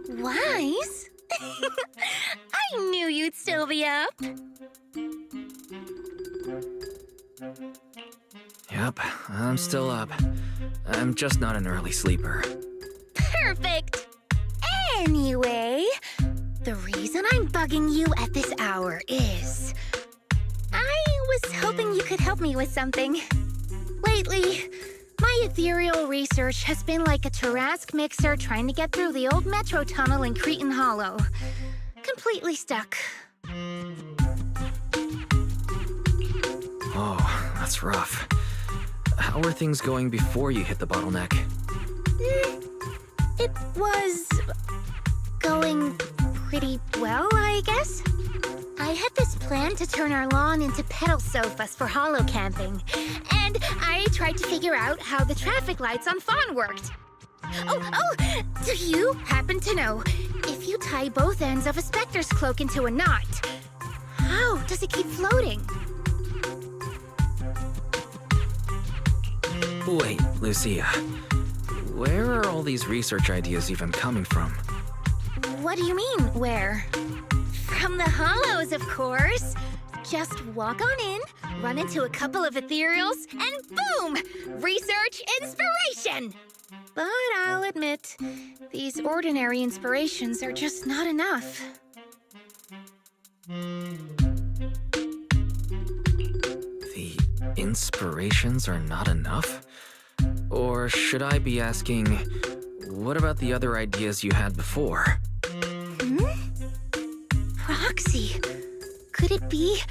Wise? I knew you'd still be up. Yep, I'm still up. I'm just not an early sleeper. Perfect. Anyway, the reason I'm bugging you at this hour is... I was hoping you could help me with something. Lately, my ethereal research has been like a Tarrasque mixer trying to get through the old metro tunnel in Cretan Hollow. Completely stuck. Oh, that's rough. How were things going before you hit the bottleneck? It was... going pretty well, I guess. I had this plan to turn our lawn into pedal sofas for hollow camping, and I tried to figure out how the traffic lights on Fawn worked. Oh, do you happen to know, if you tie both ends of a Spectre's cloak into a knot, how does it keep floating? Wait, Lucia. Where are all these research ideas even coming from? What do you mean, where? From the Hollows, of course. Just walk on in, run into a couple of ethereals, and boom! Research inspiration! But I'll admit, these ordinary inspirations are just not enough. The inspirations are not enough? Or should I be asking, what about the other ideas you had before? Roxy, could it be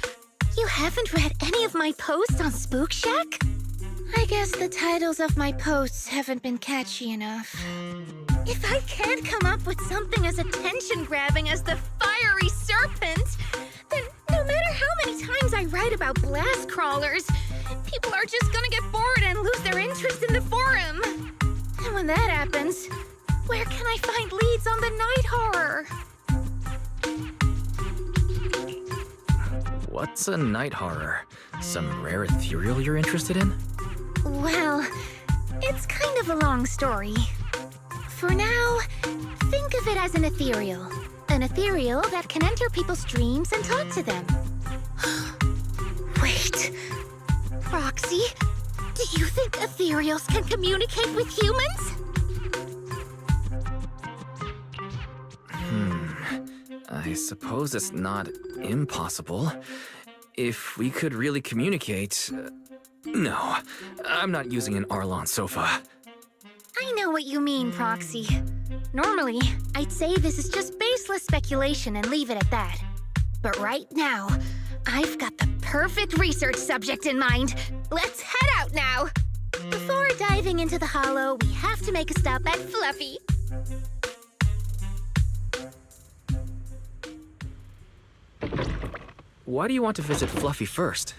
you haven't read any of my posts on Spook Shack? I guess the titles of my posts haven't been catchy enough. If I can't come up with something as attention-grabbing as the fiery serpent, then no matter how many times I write about blast crawlers, people are just gonna get bored and lose their interest in the forum. And when that happens, where can I find leads on the night horror? What's a night horror? Some rare ethereal you're interested in? Well, it's kind of a long story. For now, think of it as an ethereal. An ethereal that can enter people's dreams and talk to them. Wait, Roxy, do you think ethereals can communicate with humans? I suppose it's not impossible. If we could really communicate... no, I'm not using an Arlon sofa. I know what you mean, Proxy. Normally, I'd say this is just baseless speculation and leave it at that. But right now, I've got the perfect research subject in mind. Let's head out now! Before diving into the Hollow, we have to make a stop at Fluffy. Why do you want to visit Fluffy first?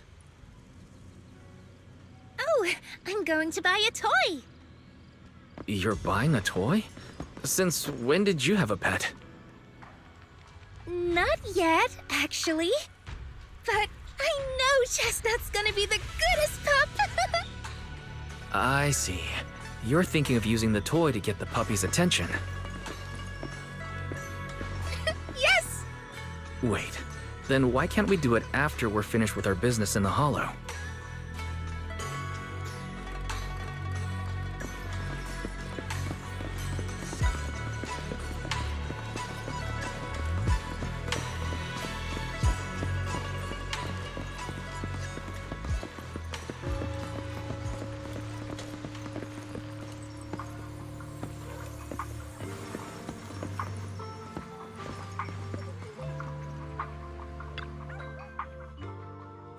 Oh, I'm going to buy a toy. You're buying a toy? Since when did you have a pet? Not yet, actually. But I know Chestnut's gonna be the goodest pup. I see. You're thinking of using the toy to get the puppy's attention. Yes! Wait, then why can't we do it after we're finished with our business in the Hollow?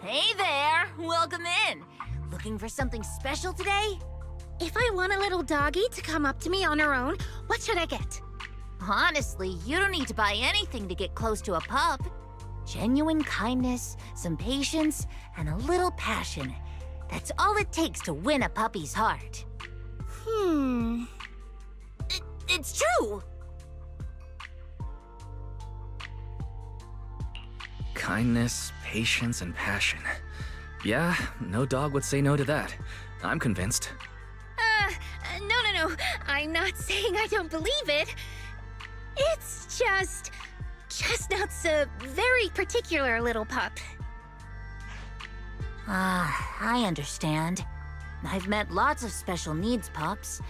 Hey there! Welcome in! Looking for something special today? If I want a little doggy to come up to me on her own, what should I get? Honestly, you don't need to buy anything to get close to a pup. Genuine kindness, some patience, and a little passion. That's all it takes to win a puppy's heart. It's true! Kindness, patience, and passion. Yeah, no dog would say no to that. I'm convinced. no. I'm not saying I don't believe it. It's just... Chestnut's a very particular little pup. I understand. I've met lots of special needs pups.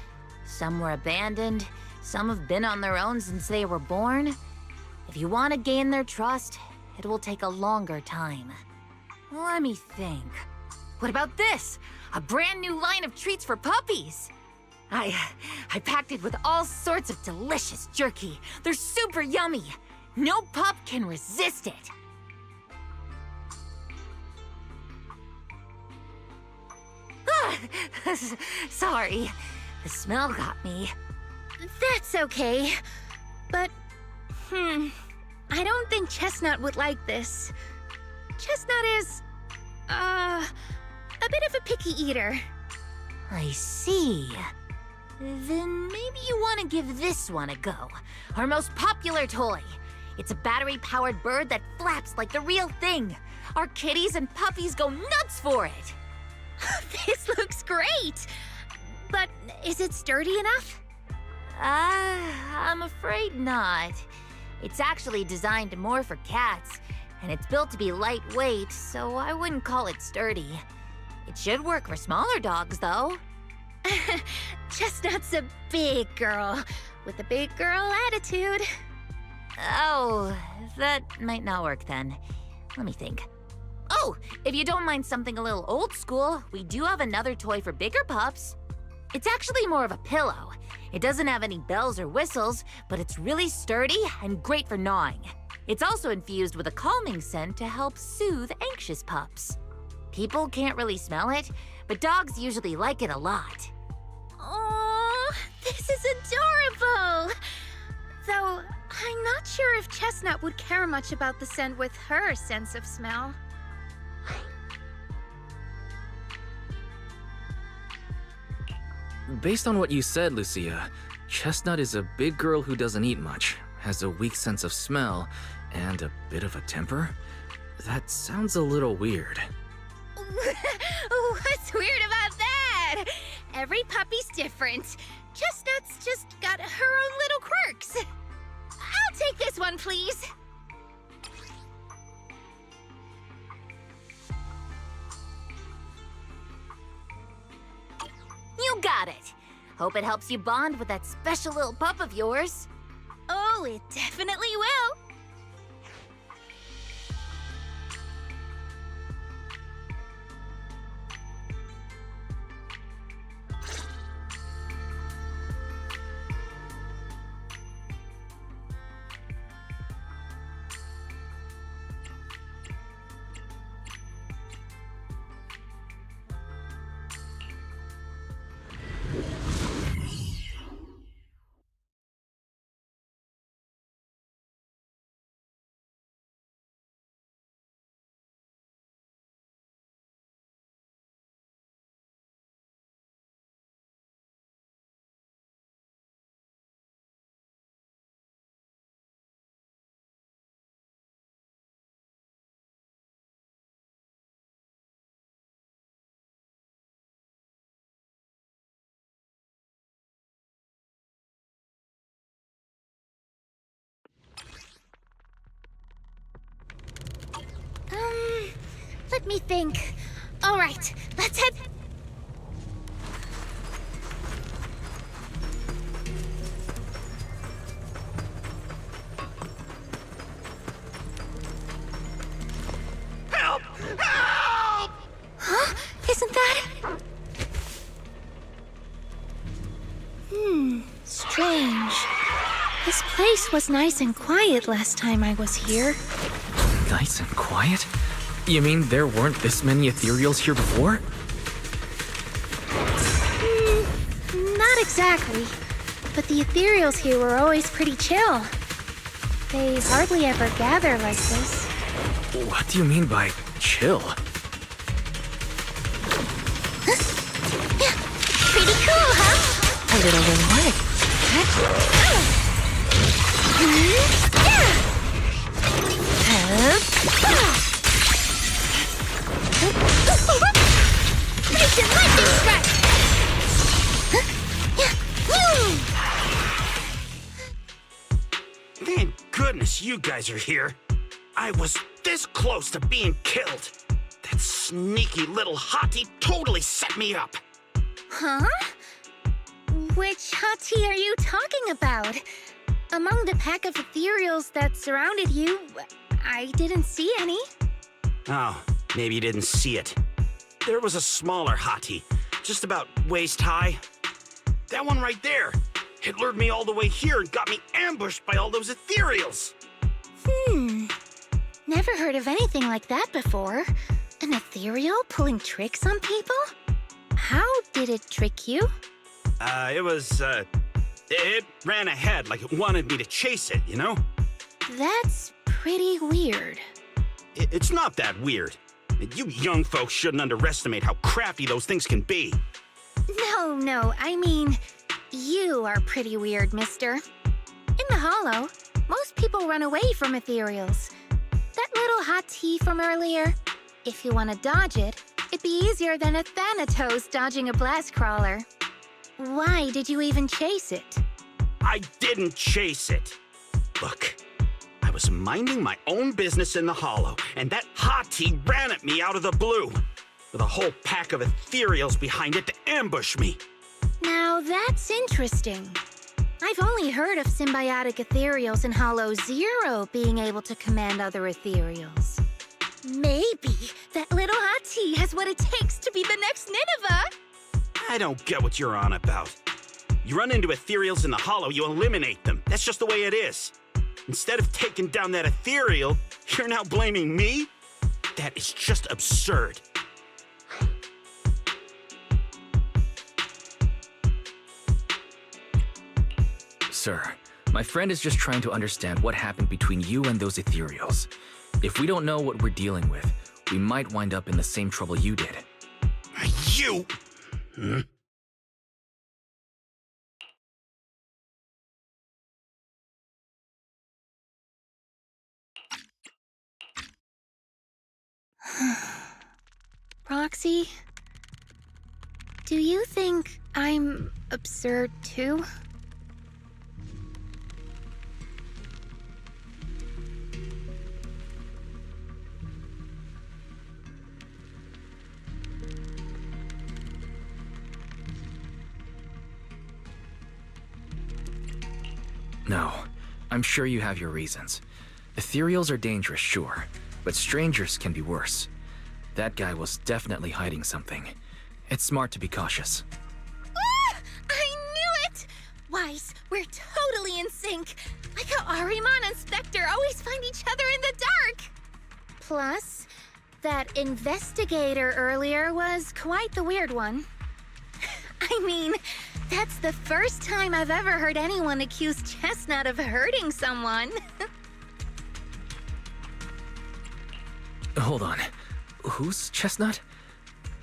Some were abandoned, some have been on their own since they were born. If you want to gain their trust, it will take a longer time. Let me think. What about this? A brand new line of treats for puppies! I packed it with all sorts of delicious jerky. They're super yummy. No pup can resist it. Sorry, the smell got me. That's okay. But, I don't think Chestnut would like this. Chestnut is, a bit of a picky eater. I see. Then maybe you want to give this one a go. Our most popular toy. It's a battery-powered bird that flaps like the real thing. Our kitties and puppies go nuts for it. This looks great! But is it sturdy enough? I'm afraid not. It's actually designed more for cats, and it's built to be lightweight, so I wouldn't call it sturdy. It should work for smaller dogs, though. Chestnut's a big girl, with a big girl attitude. Oh, that might not work then. Let me think. Oh, if you don't mind something a little old school, we do have another toy for bigger pups. It's actually more of a pillow. It doesn't have any bells or whistles, but it's really sturdy and great for gnawing. It's also infused with a calming scent to help soothe anxious pups. People can't really smell it, but dogs usually like it a lot. Oh, this is adorable! Though, I'm not sure if Chestnut would care much about the scent with her sense of smell. Based on what you said, Lucia, Chestnut is a big girl who doesn't eat much, has a weak sense of smell, and a bit of a temper? That sounds a little weird. What's weird about that? Every puppy's different. Chestnut's just got her own little quirks. I'll take this one, please. You got it. Hope it helps you bond with that special little pup of yours. Oh, it definitely will. Let me think. All right, let's head... Help! Help! Huh? Isn't that... Strange. This place was nice and quiet last time I was here. Nice and quiet? You mean there weren't this many ethereals here before? Not exactly. But the ethereals here were always pretty chill. They hardly ever gather like this. What do you mean by chill? Pretty cool, huh? A little reward. Nice and lightning strike! goodness you guys are here. I was this close to being killed. That sneaky little hottie totally set me up. Huh? Which hottie are you talking about? Among the pack of ethereals that surrounded you, I didn't see any. Oh, maybe you didn't see it. There was a smaller hottie, just about waist high. That one right there. It lured me all the way here and got me ambushed by all those ethereals. Never heard of anything like that before. An ethereal pulling tricks on people? How did it trick you? It ran ahead like it wanted me to chase it, you know? That's pretty weird. It's not that weird. You young folks shouldn't underestimate how crafty those things can be. No, I mean, you are pretty weird, mister. In the Hollow, most people run away from ethereals. That little hot tea from earlier, if you want to dodge it, it'd be easier than a Thanatos dodging a blast crawler. Why did you even chase it? I didn't chase it. Look, I was minding my own business in the Hollow, and that hottie ran at me out of the blue, with a whole pack of ethereals behind it to ambush me. Now that's interesting. I've only heard of symbiotic ethereals in Hollow Zero being able to command other ethereals. Maybe that little hottie has what it takes to be the next Nineveh. I don't get what you're on about. You run into ethereals in the Hollow, you eliminate them. That's just the way it is. Instead of taking down that ethereal, you're now blaming me? That is just absurd. Sir, my friend is just trying to understand what happened between you and those ethereals. If we don't know what we're dealing with, we might wind up in the same trouble you did. You? Roxy, do you think I'm absurd too? No, I'm sure you have your reasons. Ethereals are dangerous, sure, but strangers can be worse. That guy was definitely hiding something. It's smart to be cautious. Ah! I knew it! Weiss, we're totally in sync. Like how Ahriman and Spectre always find each other in the dark. Plus, that investigator earlier was quite the weird one. I mean, that's the first time I've ever heard anyone accuse Chestnut of hurting someone. Hold on. Who's Chestnut?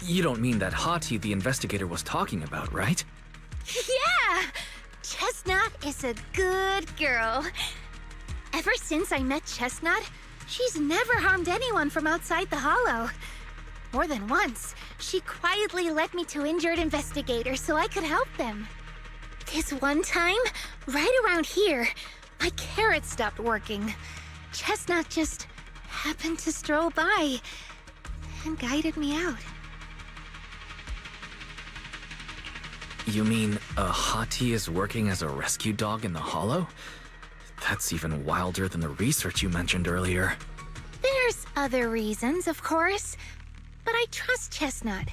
You don't mean that hottie the investigator was talking about, right? Yeah! Chestnut is a good girl. Ever since I met Chestnut, she's never harmed anyone from outside the Hollow. More than once, she quietly led me to injured investigators so I could help them. This one time, right around here, my carrot stopped working. Chestnut just happened to stroll by and guided me out. You mean a hottie is working as a rescue dog in the Hollow? That's even wilder than the research you mentioned earlier. There's other reasons, of course, but I trust Chestnut.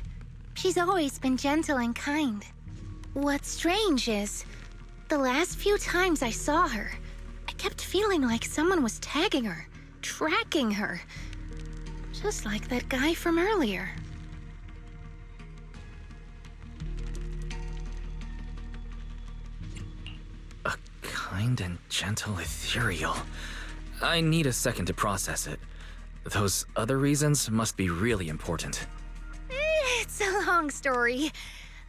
She's always been gentle and kind. What's strange is, the last few times I saw her, I kept feeling like someone was tagging her, tracking her. Just like that guy from earlier. A kind and gentle ethereal. I need a second to process it. Those other reasons must be really important. It's a long story.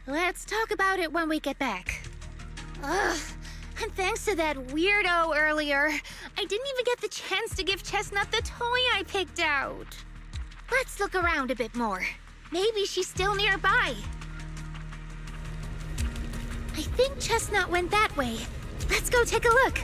Let's talk about it when we get back. Ugh, and thanks to that weirdo earlier, I didn't even get the chance to give Chestnut the toy I picked out. Let's look around a bit more. Maybe she's still nearby. I think Chestnut went that way. Let's go take a look.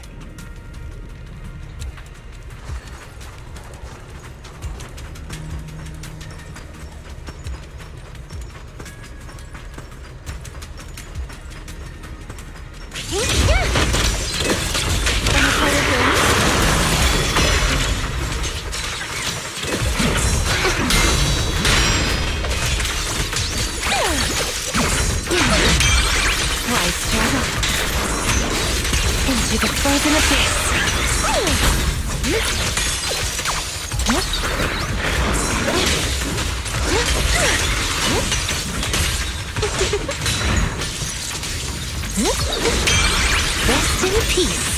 into the frozen abyss. Rest in peace.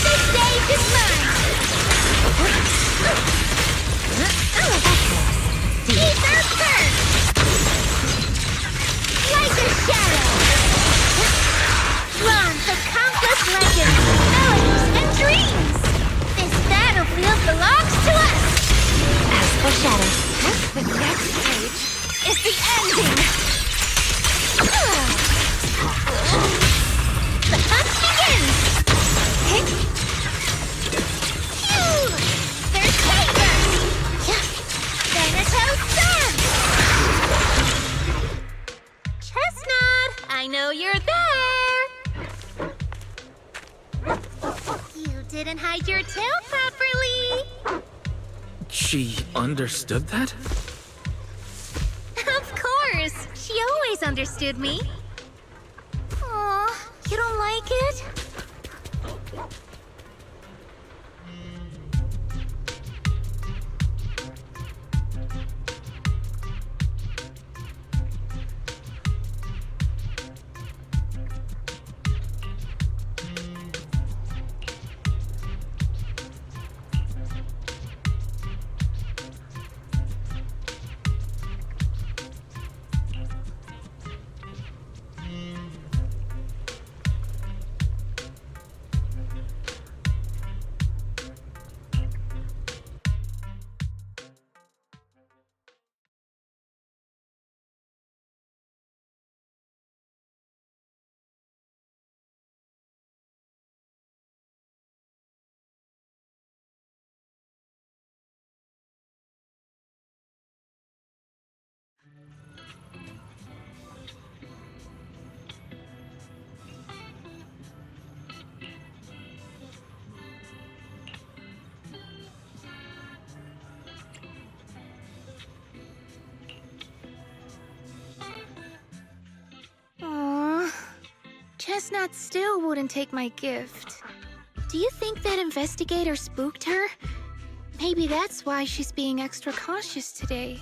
The stage is mine. Ether burst. Like a shadow. Drawn from countless legends, melodies, and dreams. This battlefield belongs to us. As for shadows, the next stage is the ending. The hunt begins. There's Saber. Thanatos dance. Chestnut, I know you're there. You didn't hide your tail properly. She understood that? Of course! She always understood me. Aw, you don't like it? Chestnut still wouldn't take my gift. Do you think that investigator spooked her? Maybe that's why she's being extra cautious today.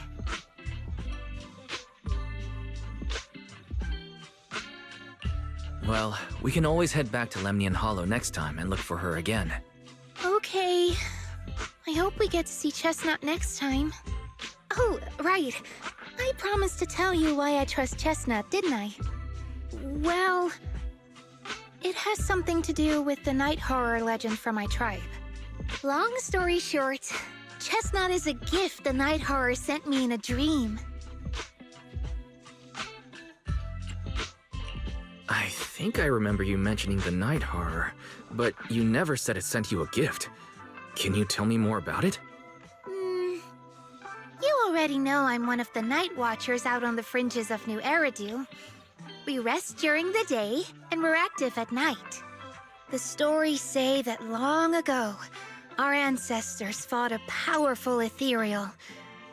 Well, we can always head back to Lemnian Hollow next time and look for her again. Okay. I hope we get to see Chestnut next time. Oh, right. I promised to tell you why I trust Chestnut, didn't I? Well, it has something to do with the night horror legend from my tribe. Long story short, Chestnut is a gift the night horror sent me in a dream. I think I remember you mentioning the night horror, but you never said it sent you a gift. Can you tell me more about it? You already know I'm one of the night watchers out on the fringes of New Eridu. We rest during the day, and we're active at night. The stories say that long ago, our ancestors fought a powerful ethereal.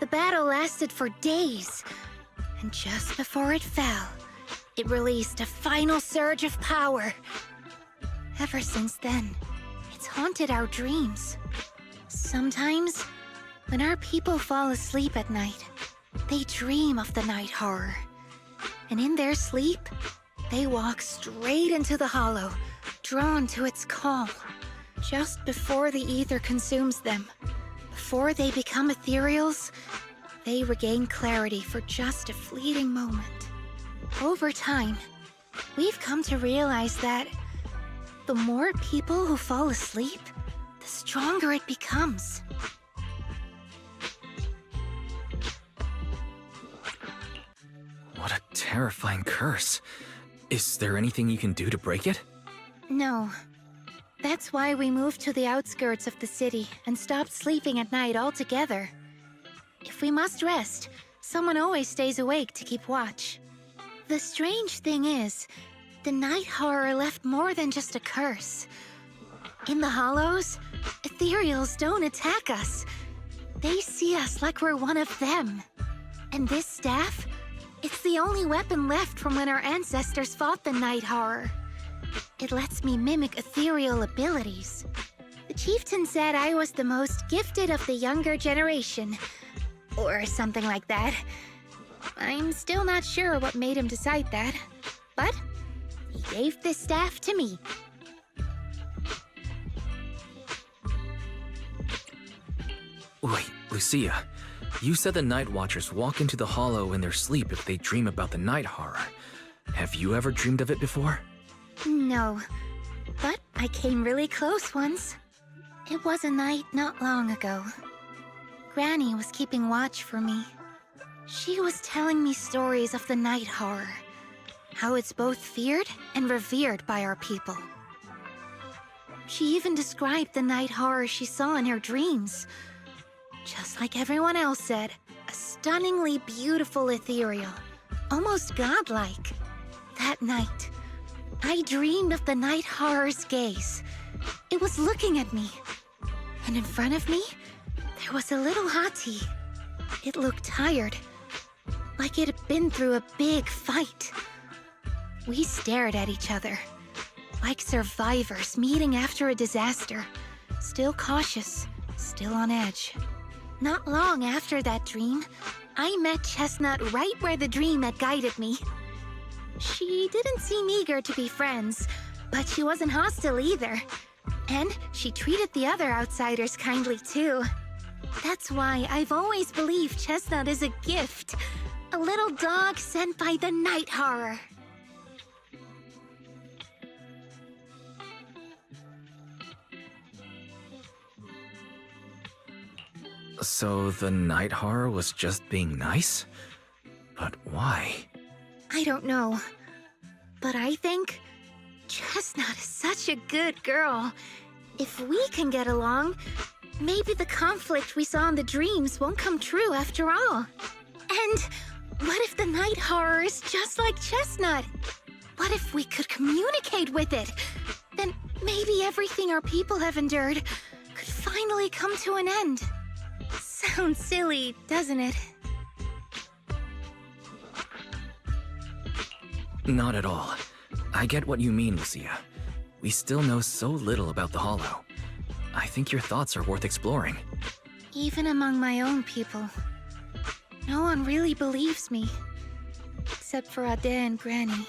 The battle lasted for days, and just before it fell, it released a final surge of power. Ever since then, it's haunted our dreams. Sometimes, when our people fall asleep at night, they dream of the night horror. And in their sleep, they walk straight into the hollow, drawn to its call. Just before the ether consumes them, before they become ethereals, they regain clarity for just a fleeting moment. Over time, we've come to realize that the more people who fall asleep, the stronger it becomes. What a terrifying curse. Is there anything you can do to break it? No. That's why we moved to the outskirts of the city and stopped sleeping at night altogether. If we must rest, someone always stays awake to keep watch. The strange thing is, the night horror left more than just a curse. In the hollows, ethereals don't attack us. They see us like we're one of them. And this staff It's the only weapon left from when our ancestors fought the Night Horror. It lets me mimic ethereal abilities. The chieftain said I was the most gifted of the younger generation, or something like that. I'm still not sure what made him decide that, but he gave this staff to me. Wait, Lucia. You said the Night Watchers walk into the Hollow in their sleep if they dream about the Night Horror. Have you ever dreamed of it before? No, but I came really close once. It was a night not long ago. Granny was keeping watch for me. She was telling me stories of the Night Horror, how it's both feared and revered by our people. She even described the Night Horror she saw in her dreams. Just like everyone else said, a stunningly beautiful ethereal, almost godlike. That night, I dreamed of the Night Horror's gaze. It was looking at me. And in front of me, there was a little hottie. It looked tired, like it had been through a big fight. We stared at each other, like survivors meeting after a disaster, still cautious, still on edge. Not long after that dream, I met Chestnut right where the dream had guided me. She didn't seem eager to be friends, but she wasn't hostile either. And she treated the other outsiders kindly too. That's why I've always believed Chestnut is a gift. A little dog sent by the Night Horror. So the Night Horror was just being nice? But why? I don't know. But I think Chestnut is such a good girl. If we can get along, maybe the conflict we saw in the dreams won't come true after all. And what if the Night Horror is just like Chestnut? What if we could communicate with it? Then maybe everything our people have endured could finally come to an end. Sounds silly, doesn't it? Not at all. I get what you mean, Lucia. We still know so little about the Hollow. I think your thoughts are worth exploring. Even among my own people, no one really believes me. Except for Ade and Granny.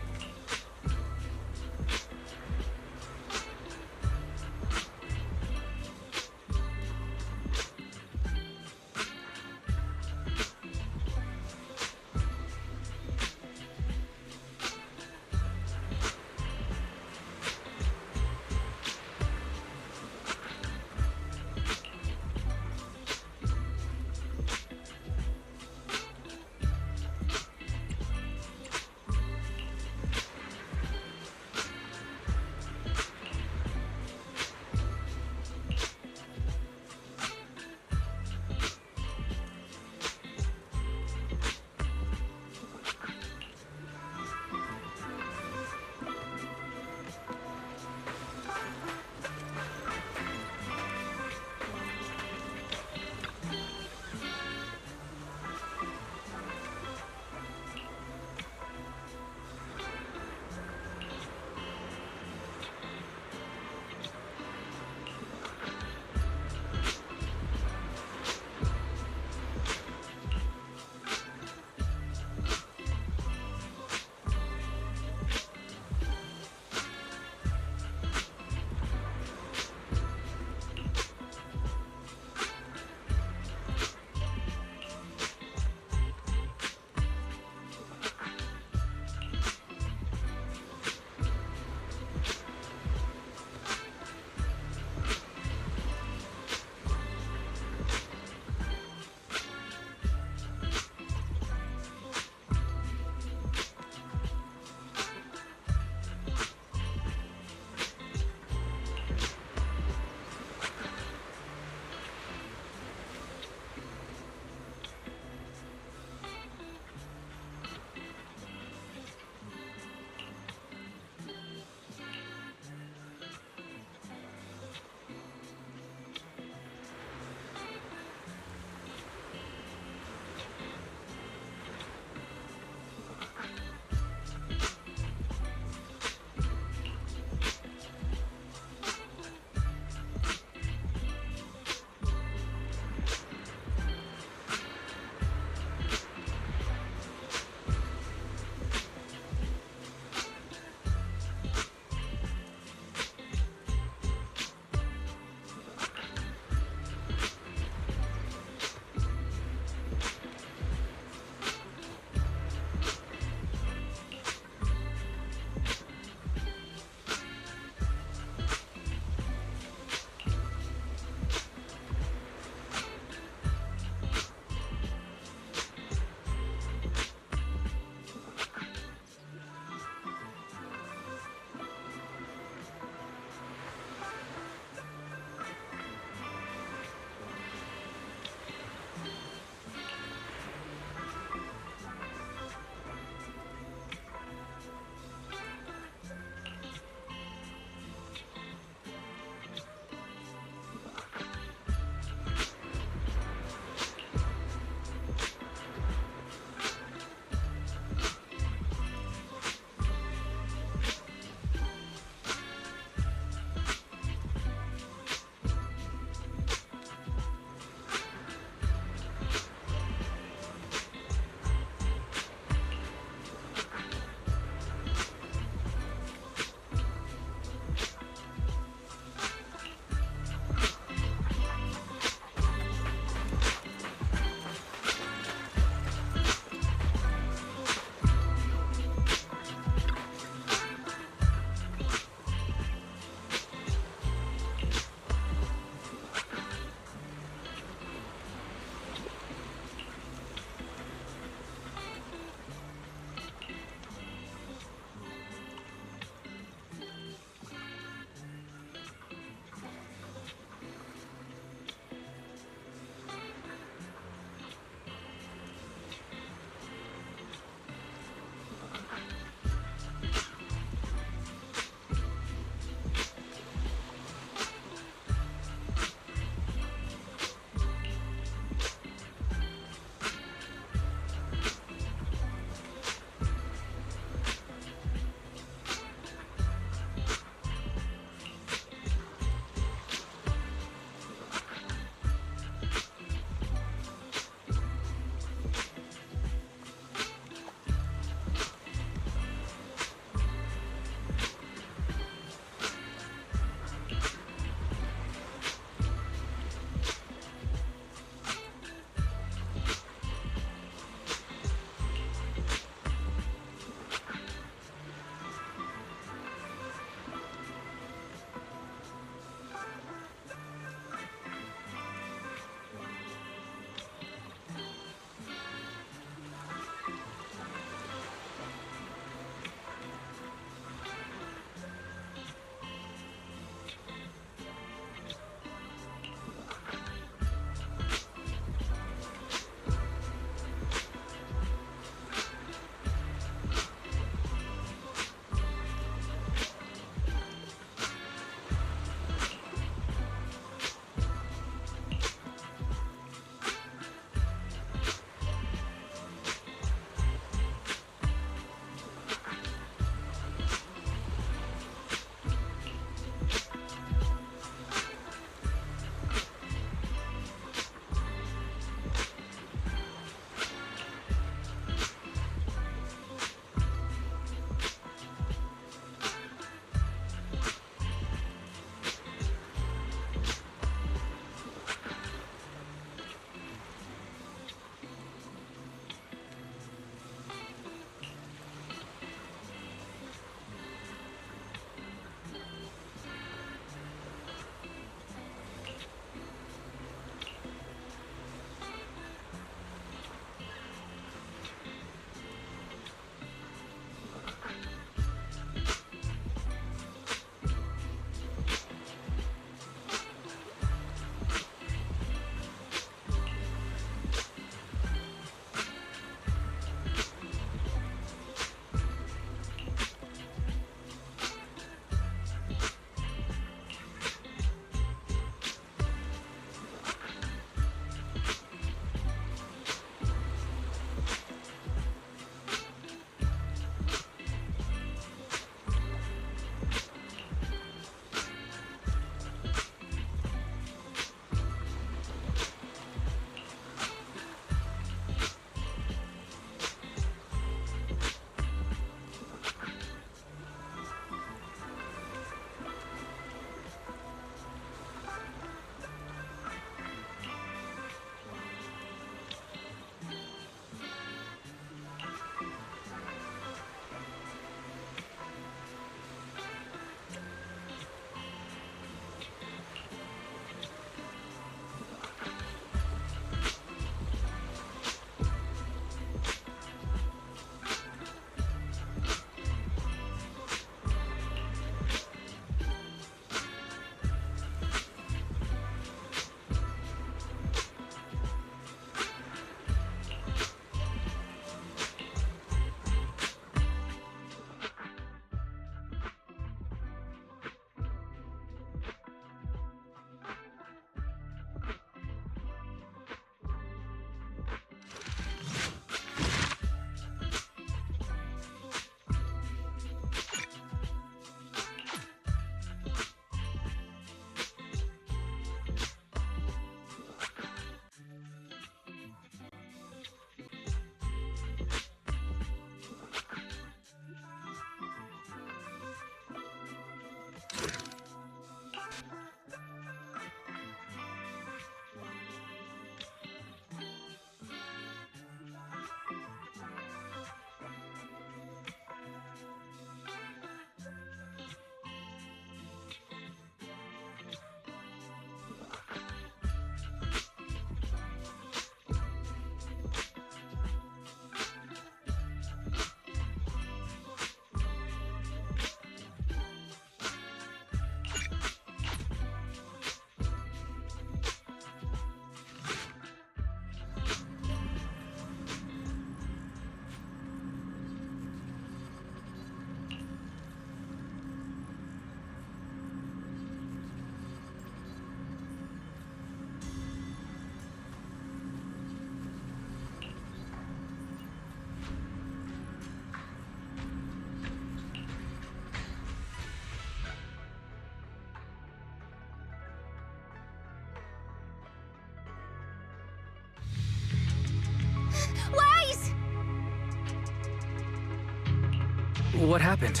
What happened?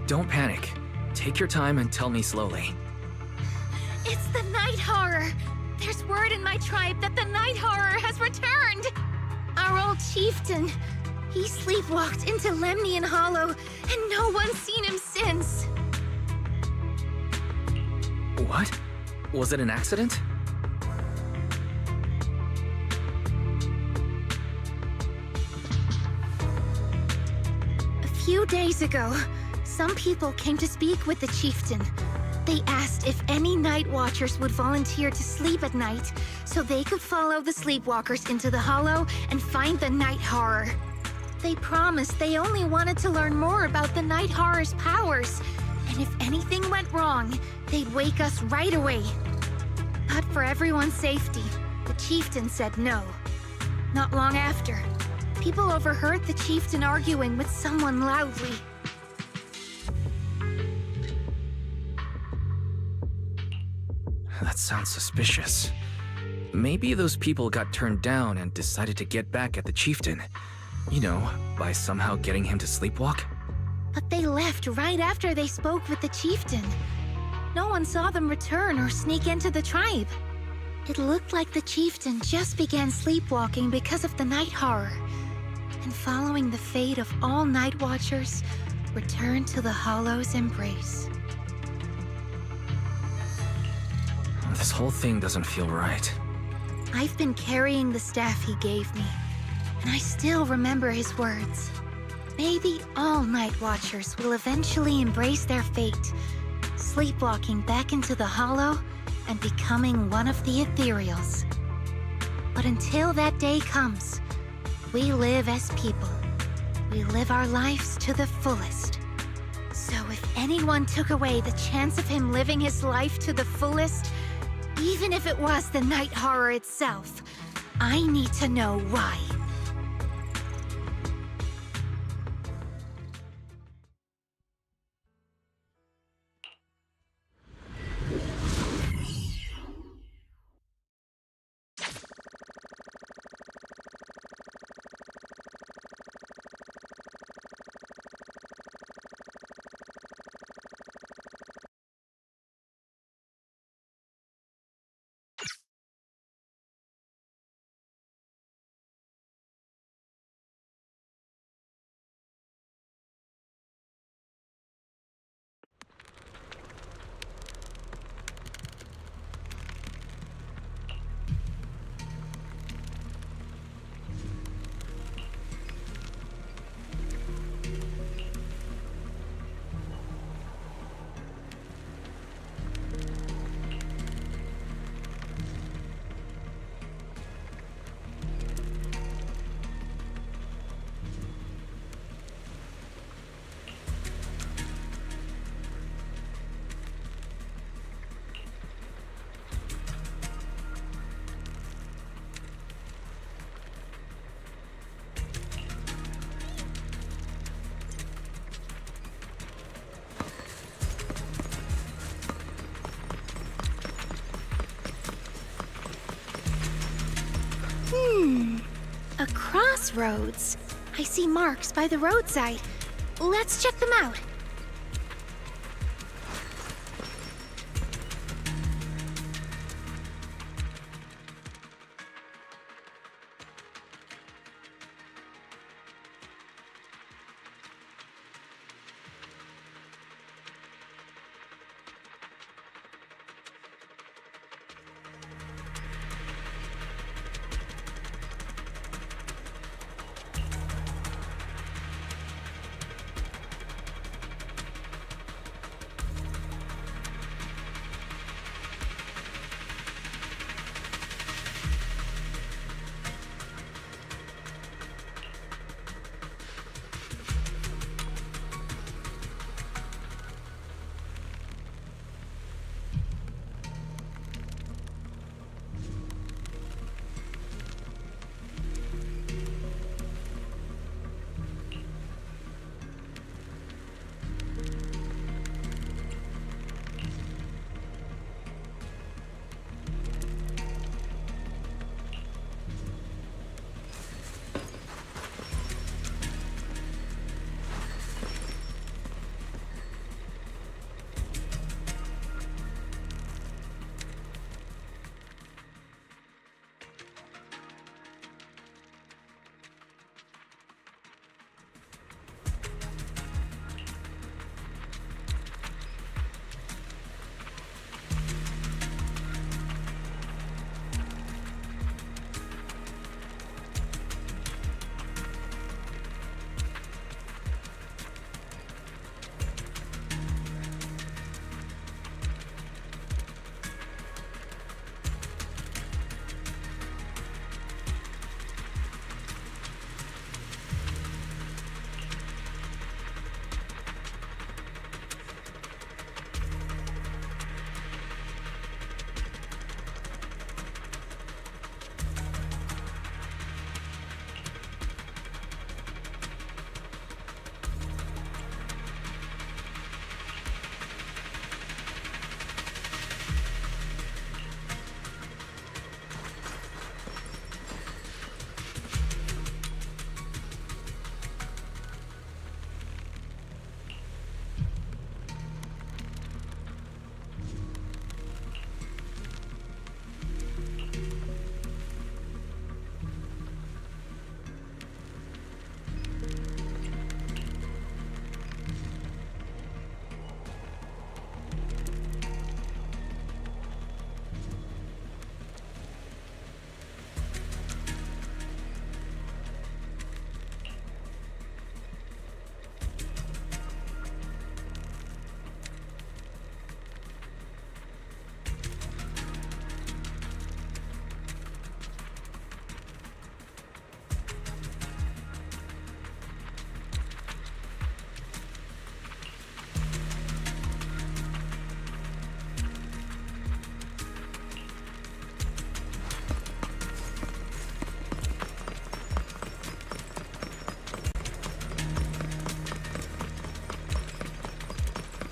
Don't panic. Take your time and tell me slowly. It's the Night Horror! There's word in my tribe that the Night Horror has returned! Our old chieftain. He sleepwalked into Lemnian Hollow, and no one's seen him since. What? Was it an accident? A few days ago, some people came to speak with the chieftain. They asked if any night watchers would volunteer to sleep at night so they could follow the sleepwalkers into the hollow and find the Night Horror. They promised they only wanted to learn more about the Night Horror's powers, and if anything went wrong, they'd wake us right away. But for everyone's safety, the chieftain said no. Not long after, people overheard the chieftain arguing with someone loudly. That sounds suspicious. Maybe those people got turned down and decided to get back at the chieftain. You know, by somehow getting him to sleepwalk? But they left right after they spoke with the chieftain. No one saw them return or sneak into the tribe. It looked like the chieftain just began sleepwalking because of the Night Horror. And following the fate of all night watchers, returned to the Hollow's embrace. This whole thing doesn't feel right. I've been carrying the staff he gave me, and I still remember his words. Maybe all night watchers will eventually embrace their fate, sleepwalking back into the Hollow and becoming one of the Ethereals. But until that day comes, we live as people. We live our lives to the fullest. So if anyone took away the chance of him living his life to the fullest, even if it was the Night Horror itself, I need to know why. A crossroads. I see marks by the roadside. Let's check them out.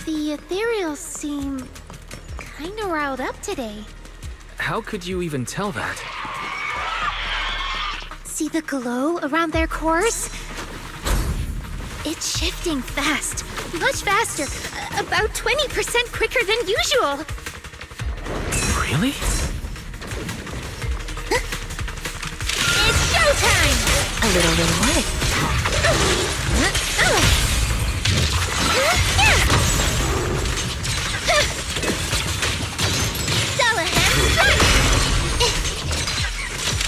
The ethereals seem kinda riled up today. How could you even tell that? See the glow around their cores? It's shifting fast. Much faster. About 20% quicker than usual. Really? It's showtime! A little reward. Dullahan strike!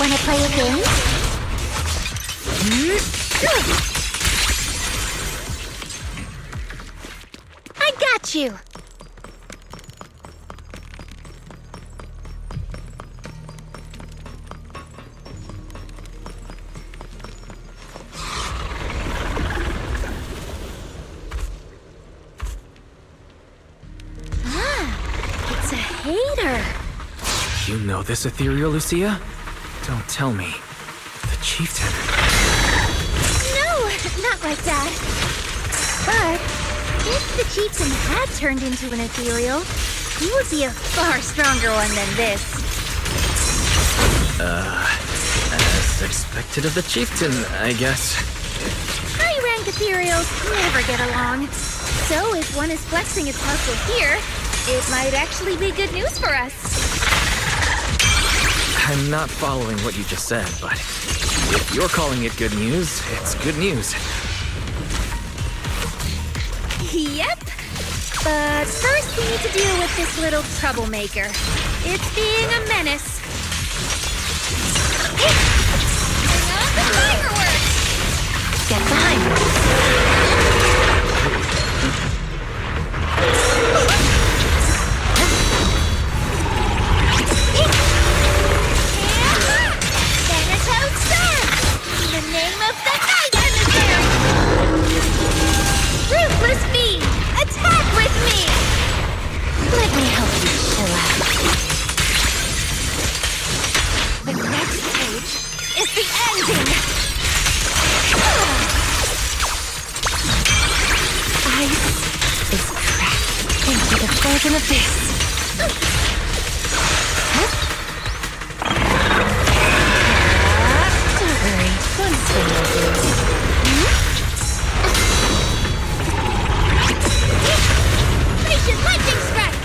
Wanna play a game? I got you! It's a hater. You know this ethereal, Lucia? Don't tell me. The chieftain. No, not like that. But if the chieftain had turned into an ethereal, he would be a far stronger one than this. As expected of the chieftain, I guess. High-rank ethereals never get along. So if one is flexing its muscle here, it might actually be good news for us. I'm not following what you just said, but if you're calling it good news, it's good news. Yep. But first we need to deal with this little troublemaker. It's being a menace. Bring on the fireworks! Get behind me. Thanatos Sun! In the name of the night emissary! Ruthless Fiend, attack with me! Let me help you chill out. The next stage is the ending! Ice is cracked into the frozen abyss. Don't worry, one swing will do. Patient lightning strike!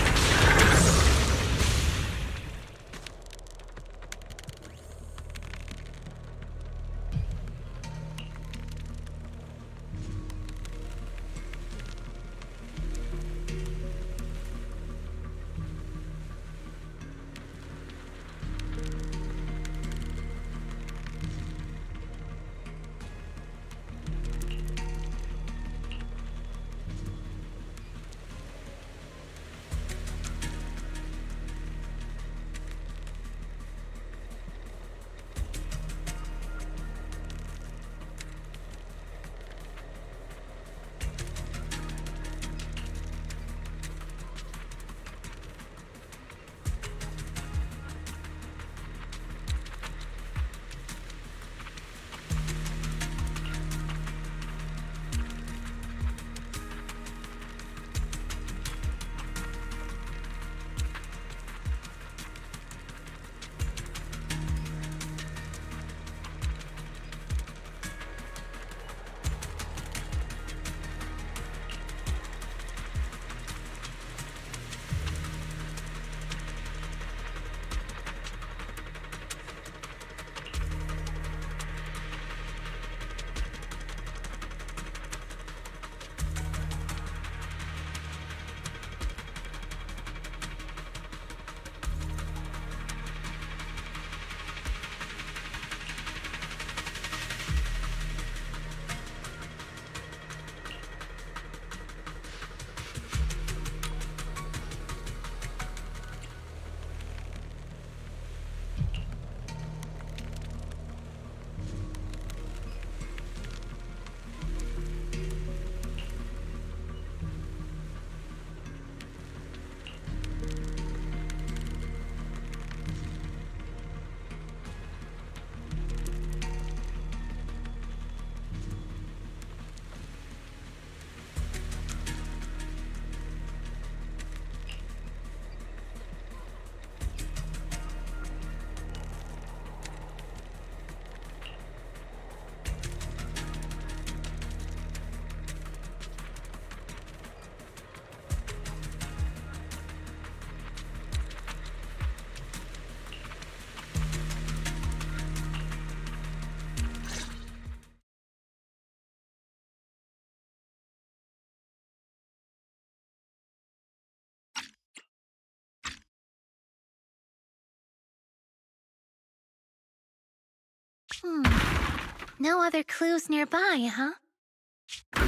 No other clues nearby, huh?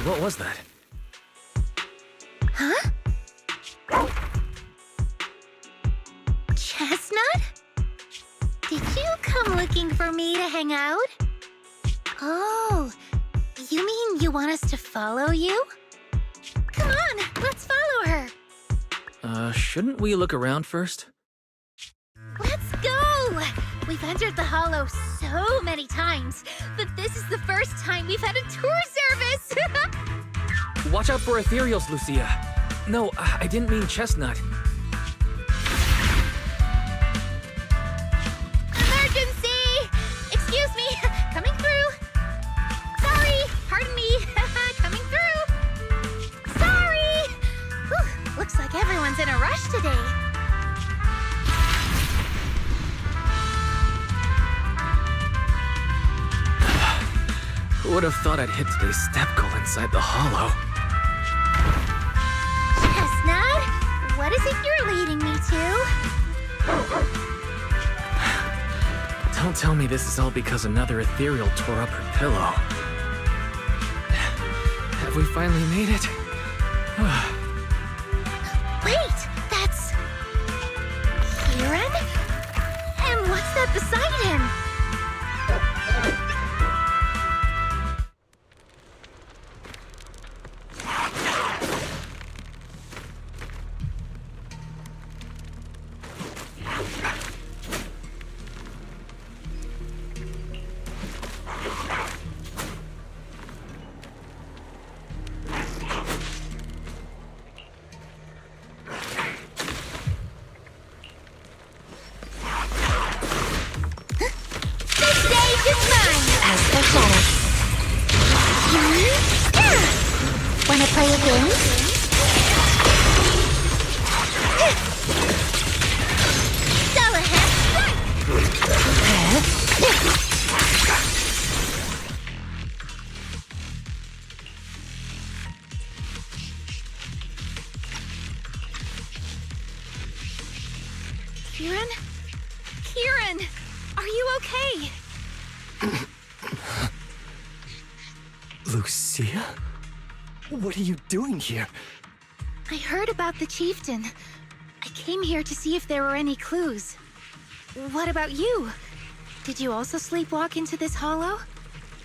What was that? Huh? Chestnut? Did you come looking for me to hang out? Oh, you mean you want us to follow you? Come on, let's follow her. Shouldn't we look around first? Let's go! We've entered the Hollow so many times, but this is the first time we've had a tour service! Watch out for ethereals, Lucia. No, I didn't mean Chestnut. Emergency! Excuse me, coming through. Sorry, pardon me, coming through. Sorry! Whew, looks like everyone's in a rush today. Who would have thought I'd hit today's step goal inside the Hollow? Chestnut, what is it you're leading me to? Don't tell me this is all because another ethereal tore up her pillow. Have we finally made it? Wait, that's... Kieran? And what's that beside him? Wanna play a game? Kieran? Kieran! Are you okay? Lucia? What are you doing here? I heard about the chieftain. I came here to see if there were any clues. What about you? Did you also sleepwalk into this hollow?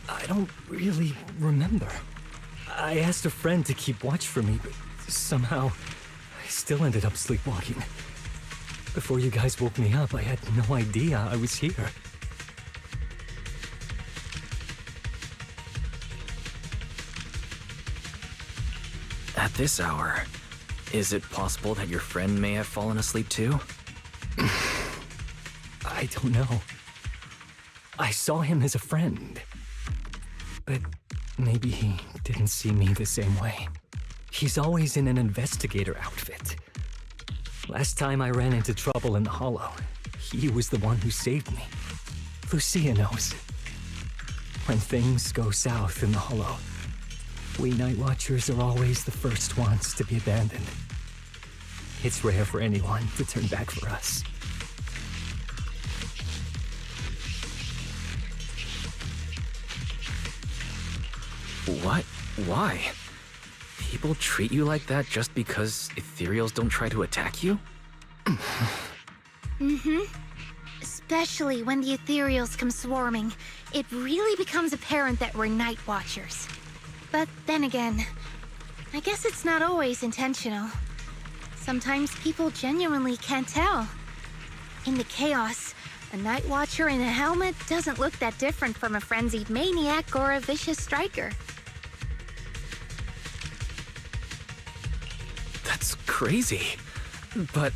I don't really remember. I asked a friend to keep watch for me, but somehow I still ended up sleepwalking. Before you guys woke me up, I had no idea I was here. At this hour, is it possible that your friend may have fallen asleep too? I don't know. I saw him as a friend. But maybe he didn't see me the same way. He's always in an investigator outfit. Last time I ran into trouble in the Hollow, he was the one who saved me. Lucia knows. When things go south in the Hollow, we Night Watchers are always the first ones to be abandoned. It's rare for anyone to turn back for us. What? Why? People treat you like that just because ethereals don't try to attack you? Especially when the ethereals come swarming, it really becomes apparent that we're Night Watchers. But then again, I guess it's not always intentional. Sometimes people genuinely can't tell. In the chaos, a Night Watcher in a helmet doesn't look that different from a frenzied maniac or a vicious striker. That's crazy. But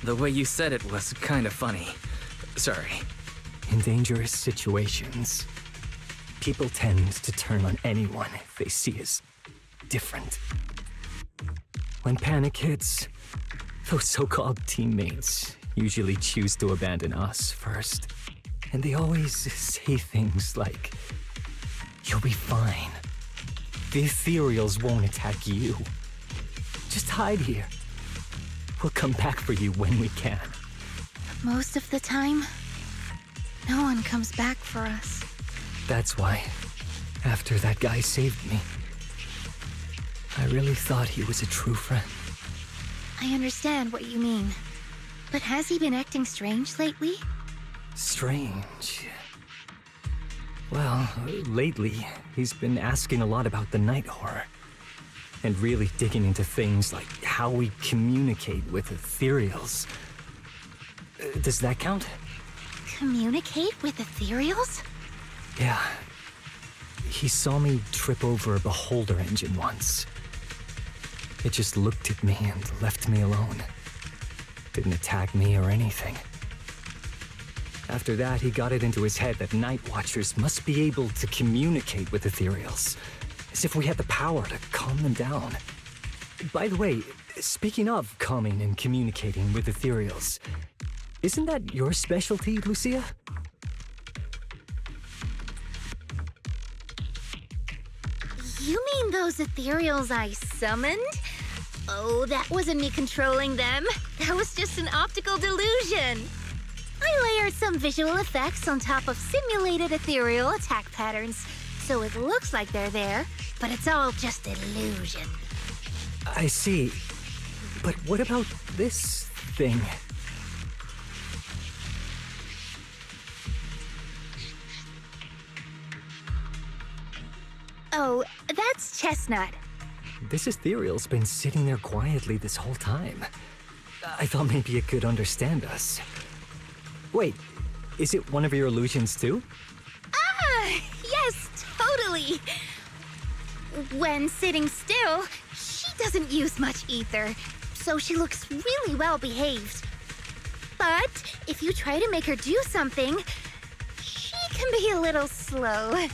the way you said it was kind of funny. Sorry. In dangerous situations, people tend to turn on anyone they see as different. When panic hits, those so-called teammates usually choose to abandon us first. And they always say things like, "You'll be fine. The ethereals won't attack you. Just hide here. We'll come back for you when we can." Most of the time, no one comes back for us. That's why, after that guy saved me, I really thought he was a true friend. I understand what you mean. But has he been acting strange lately? Strange. Well, lately, he's been asking a lot about the night horror. And really digging into things like how we communicate with ethereals. Does that count? Communicate with ethereals? Yeah. He saw me trip over a beholder engine once. It just looked at me and left me alone. Didn't attack me or anything. After that, he got it into his head that Night Watchers must be able to communicate with ethereals, as if we had the power to calm them down. By the way, speaking of calming and communicating with ethereals, isn't that your specialty, Lucia? You mean those ethereals I summoned? Oh, that wasn't me controlling them. That was just an optical delusion. I layered some visual effects on top of simulated ethereal attack patterns, so it looks like they're there, but it's all just illusion. I see. But what about this thing? Oh, that's Chestnut. This ethereal's been sitting there quietly this whole time. I thought maybe it could understand us. Wait, is it one of your illusions too? Ah, yes, totally. When sitting still, she doesn't use much ether, so she looks really well behaved. But if you try to make her do something, she can be a little slow.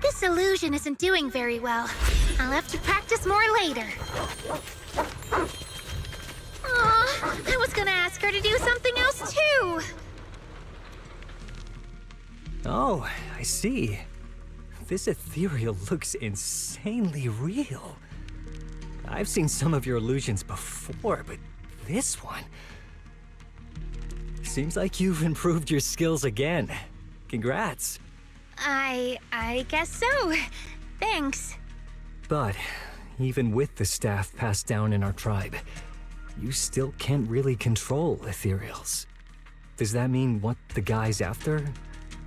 This illusion isn't doing very well. I'll have to practice more later. Aw, I was gonna ask her to do something else too. Oh, I see. This ethereal looks insanely real. I've seen some of your illusions before, but this one... Seems like you've improved your skills again. Congrats. I guess so. Thanks. But even with the staff passed down in our tribe, you still can't really control ethereals. Does that mean what the guy's after?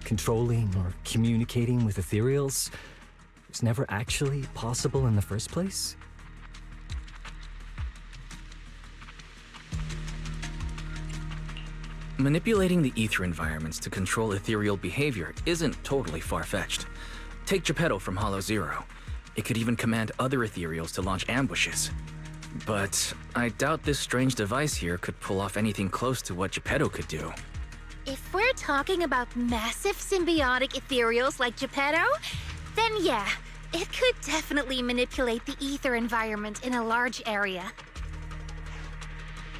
Controlling or communicating with ethereals was never actually possible in the first place? Manipulating the ether environments to control ethereal behavior isn't totally far-fetched. Take Geppetto from Hollow Zero. It could even command other ethereals to launch ambushes. But I doubt this strange device here could pull off anything close to what Geppetto could do. If we're talking about massive symbiotic ethereals like Geppetto, then yeah, it could definitely manipulate the ether environment in a large area.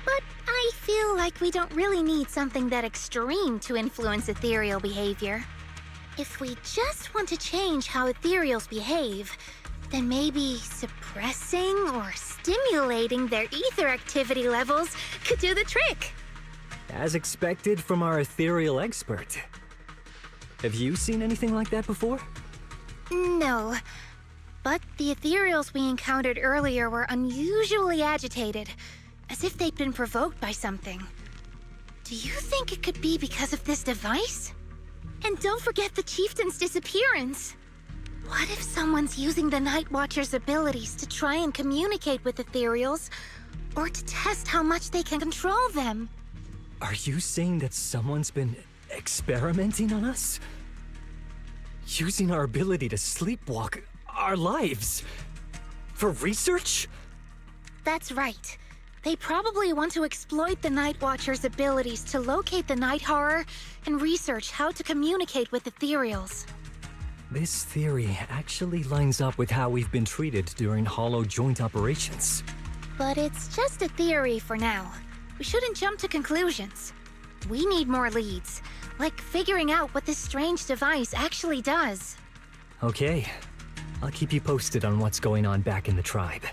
But I feel like we don't really need something that extreme to influence ethereal behavior. If we just want to change how ethereals behave, then maybe suppressing or stimulating their ether activity levels could do the trick. As expected from our ethereal expert. Have you seen anything like that before? No, but the ethereals we encountered earlier were unusually agitated, as if they'd been provoked by something. Do you think it could be because of this device? And don't forget the chieftain's disappearance. What if someone's using the Night Watcher's abilities to try and communicate with ethereals, or to test how much they can control them? Are you saying that someone's been experimenting on us? Using our ability to sleepwalk our lives? For research? That's right. They probably want to exploit the Night Watcher's abilities to locate the night horror and research how to communicate with ethereals. This theory actually lines up with how we've been treated during Hollow joint operations. But it's just a theory for now. We shouldn't jump to conclusions. We need more leads, like figuring out what this strange device actually does. Okay, I'll keep you posted on what's going on back in the tribe.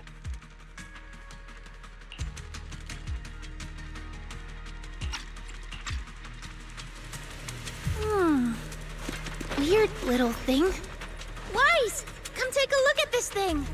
Weird little thing. Wise! Come take a look at this thing!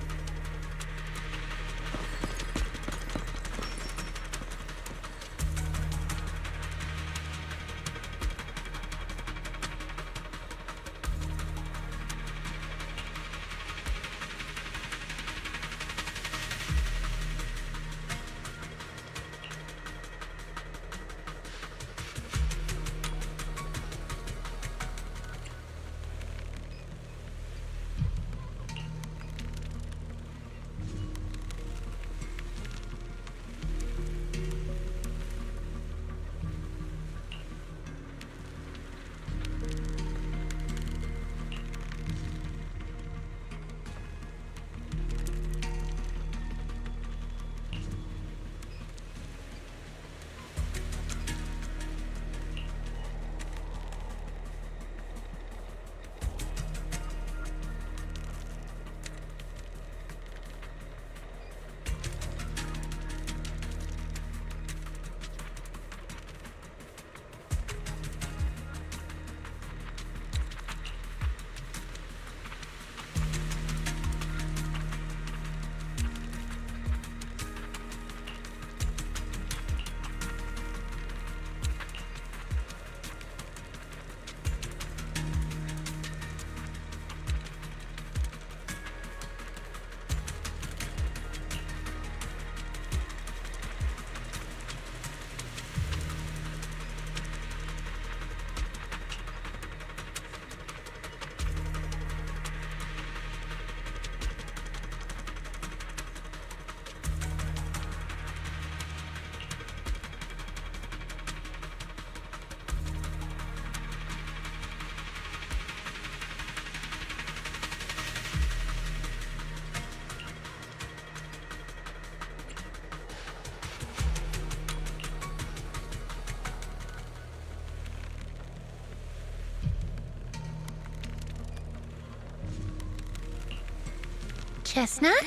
Chestnut?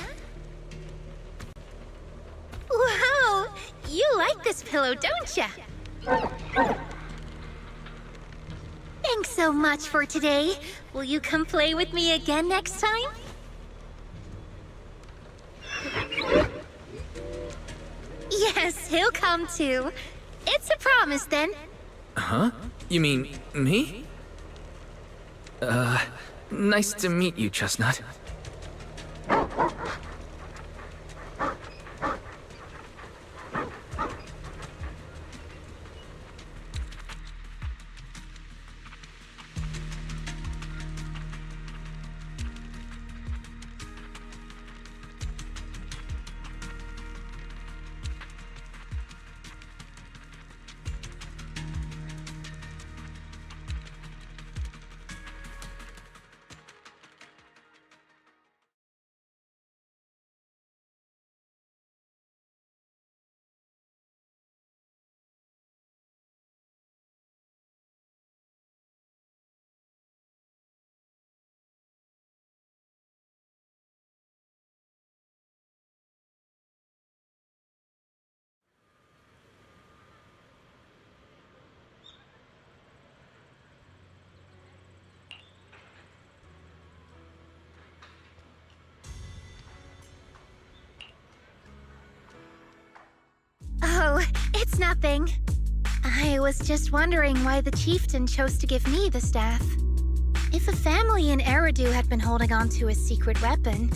Wow! You like this pillow, don't ya? Thanks so much for today. Will you come play with me again next time? Yes, he'll come too. It's a promise then. Huh? You mean me? Nice to meet you, Chestnut. Oh, it's nothing. I was just wondering why the chieftain chose to give me the staff. If a family in Eridu had been holding on to a secret weapon,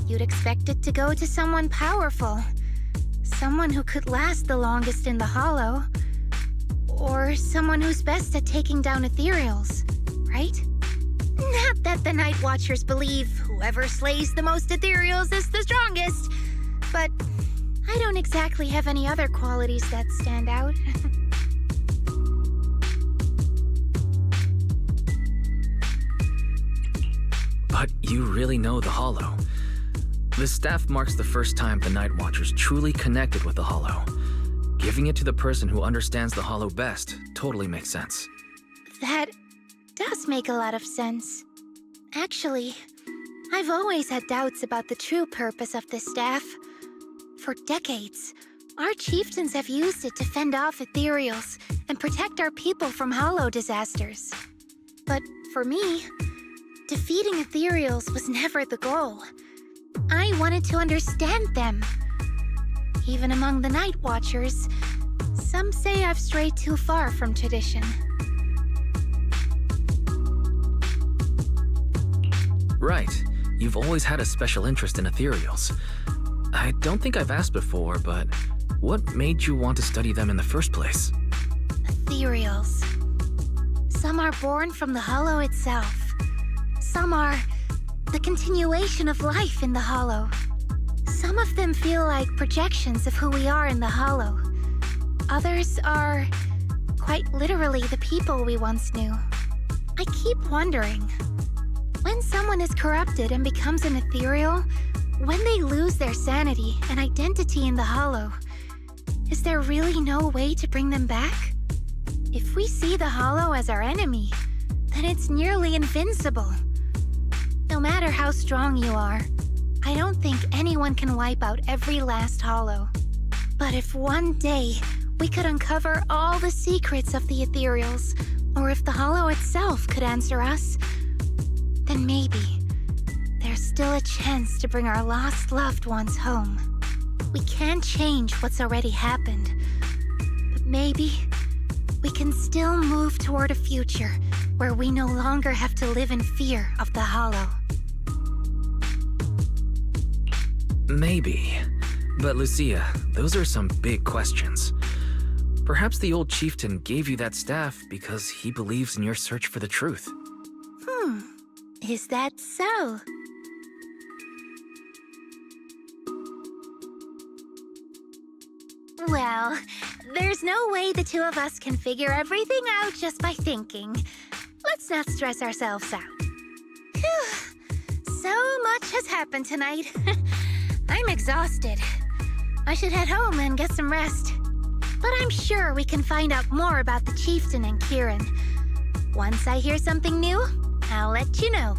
you'd expect it to go to someone powerful. Someone who could last the longest in the Hollow. Or someone who's best at taking down ethereals, right? Not that the Night Watchers believe whoever slays the most ethereals is the strongest, but I don't exactly have any other qualities that stand out. But you really know the Hollow. The staff marks the first time the Night Watchers truly connected with the Hollow. Giving it to the person who understands the Hollow best totally makes sense. That does make a lot of sense. Actually, I've always had doubts about the true purpose of this staff. For decades, our chieftains have used it to fend off ethereals and protect our people from hollow disasters. But for me, defeating ethereals was never the goal. I wanted to understand them. Even among the Night Watchers, some say I've strayed too far from tradition. Right. You've always had a special interest in ethereals. I don't think I've asked before, but what made you want to study them in the first place? Ethereals. Some are born from the Hollow itself. Some are the continuation of life in the Hollow. Some of them feel like projections of who we are in the Hollow. Others are quite literally the people we once knew. I keep wondering, when someone is corrupted and becomes an ethereal, when they lose their sanity and identity in the Hollow, is there really no way to bring them back? If we see the Hollow as our enemy, then it's nearly invincible. No matter how strong you are, I don't think anyone can wipe out every last Hollow. But if one day we could uncover all the secrets of the ethereals, or if the Hollow itself could answer us, then maybe there's still a chance to bring our lost loved ones home. We can't change what's already happened, but maybe we can still move toward a future where we no longer have to live in fear of the Hollow. Maybe. But Lucia, those are some big questions. Perhaps the old chieftain gave you that staff because he believes in your search for the truth. Is that so? Well, there's no way the two of us can figure everything out just by thinking. Let's not stress ourselves out. Phew. So much has happened tonight. I'm exhausted. I should head home and get some rest. But I'm sure we can find out more about the chieftain and Kieran. Once I hear something new, I'll let you know.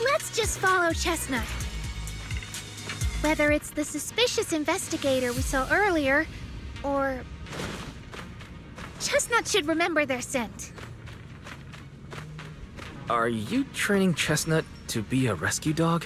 Let's just follow Chestnut. Whether it's the suspicious investigator we saw earlier, or... Chestnut should remember their scent. Are you training Chestnut to be a rescue dog?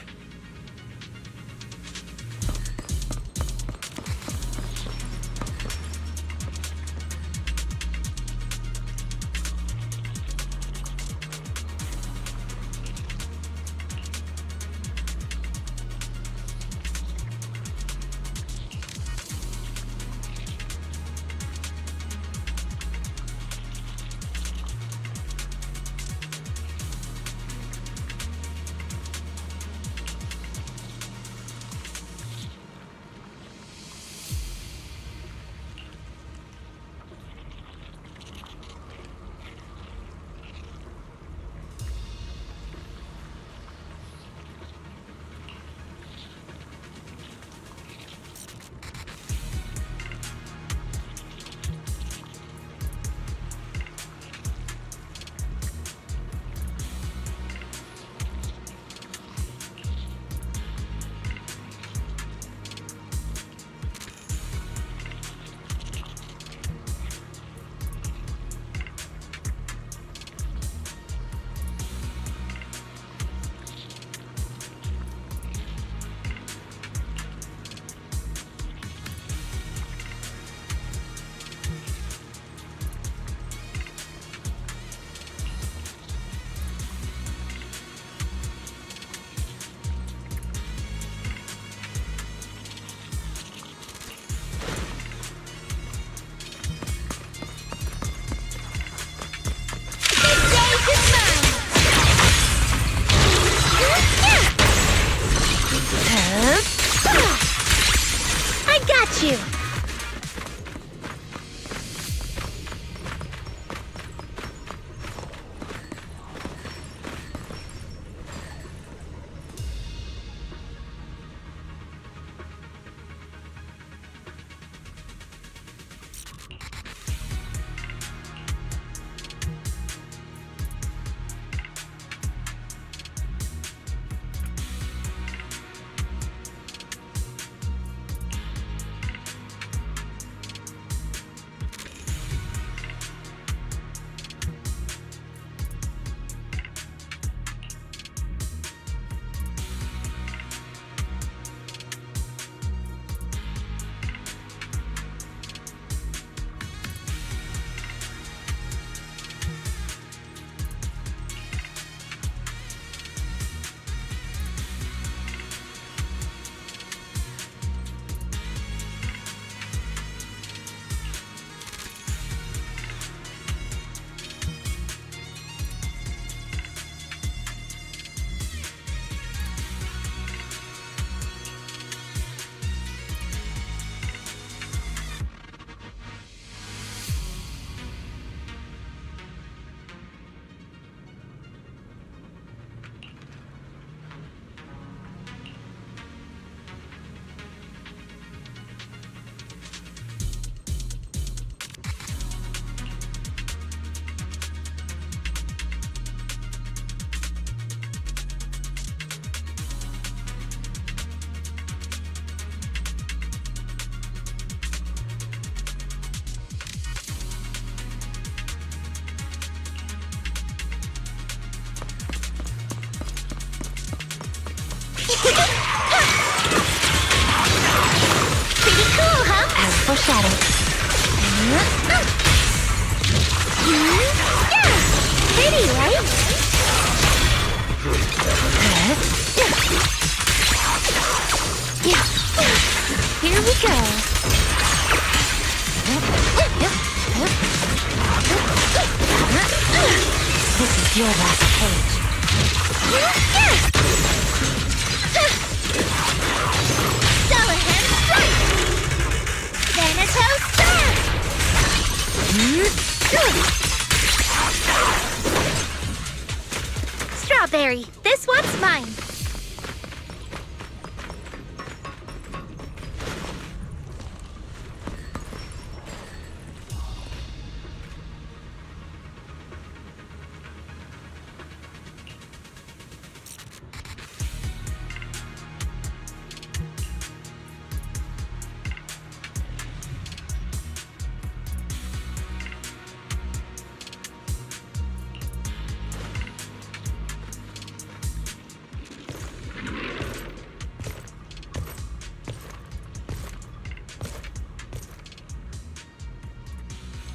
I got you! Pretty cool, huh? As foreshadowed. Yeah! Pretty, right? Yeah. Here we go. This is your last page. Dullahan strike! Thanatos smash! Strawberry, this one's mine.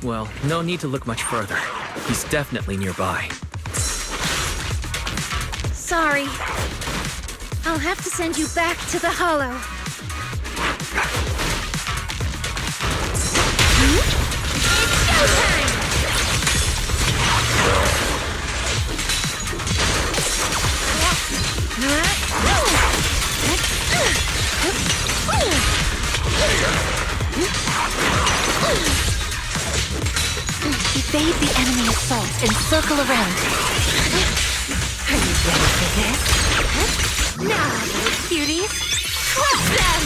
Well, no need to look much further. He's definitely nearby. Sorry. I'll have to send you back to the Hollow. It's showtime! Evade the enemy assault and circle around. Are you ready for this? Now, little cuties, crush them!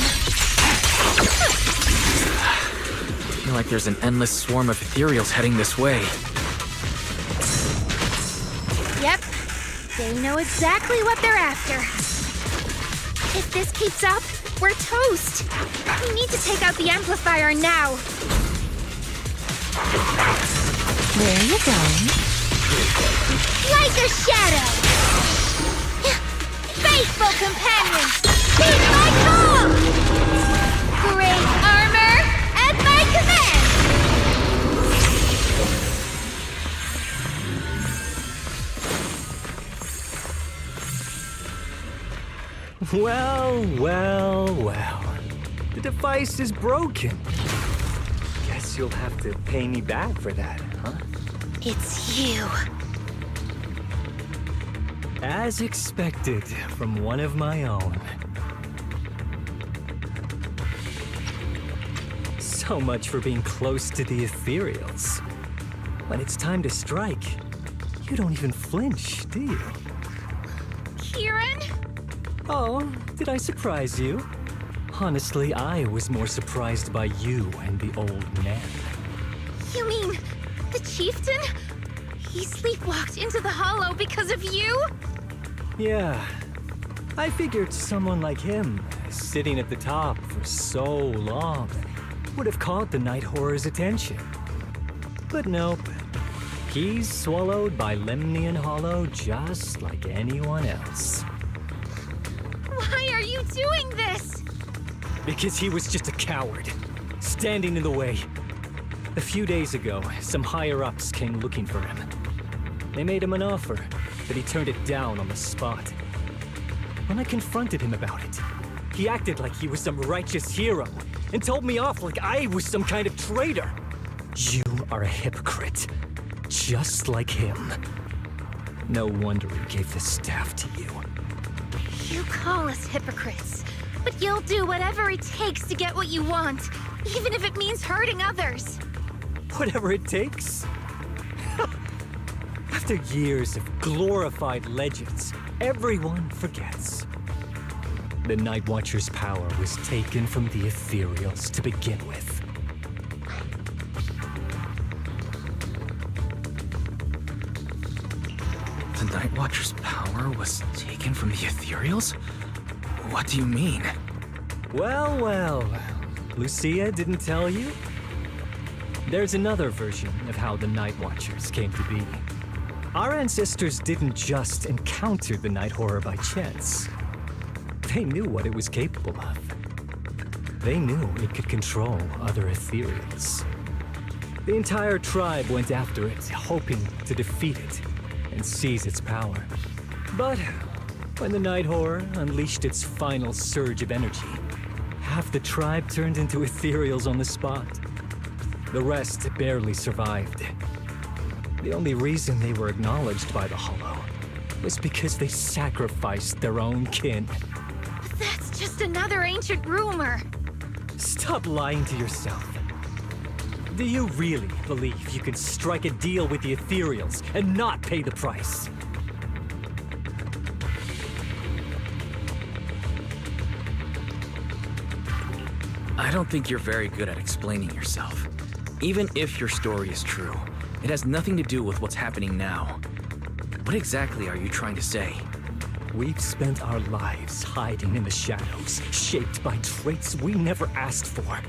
I feel like there's an endless swarm of ethereals heading this way. Yep, they know exactly what they're after. If this keeps up, we're toast. We need to take out the amplifier now. Where are you going? Like a shadow! Faithful companions, heed my call! Great armor at my command! Well, well, well. The device is broken. Guess you'll have to pay me back for that, huh? It's you. As expected from one of my own. So much for being close to the ethereals. When it's time to strike, you don't even flinch, do you? Kieran? Oh, did I surprise you? Honestly, I was more surprised by you and the old man. You mean the chieftain? He sleepwalked into the Hollow because of you? Yeah. I figured someone like him, sitting at the top for so long, would have caught the Night Horror's attention. But nope. He's swallowed by Lemnian Hollow just like anyone else. Why are you doing this? Because he was just a coward, standing in the way. A few days ago, some higher-ups came looking for him. They made him an offer, but he turned it down on the spot. When I confronted him about it, he acted like he was some righteous hero and told me off like I was some kind of traitor. You are a hypocrite, just like him. No wonder he gave the staff to you. You call us hypocrites, but you'll do whatever it takes to get what you want, even if it means hurting others. Whatever it takes. After years of glorified legends, everyone forgets. The Night Watcher's power was taken from the ethereals to begin with. The Night Watcher's power was taken from the ethereals? What do you mean? Well, well. Lucia didn't tell you? There's another version of how the Night Watchers came to be. Our ancestors didn't just encounter the Night Horror by chance. They knew what it was capable of. They knew it could control other ethereals. The entire tribe went after it, hoping to defeat it and seize its power. But when the Night Horror unleashed its final surge of energy, half the tribe turned into ethereals on the spot. The rest barely survived. The only reason they were acknowledged by the Hollow was because they sacrificed their own kin. But that's just another ancient rumor. Stop lying to yourself. Do you really believe you can strike a deal with the ethereals and not pay the price? I don't think you're very good at explaining yourself. Even if your story is true, it has nothing to do with what's happening now. What exactly are you trying to say? We've spent our lives hiding in the shadows, shaped by traits we never asked for.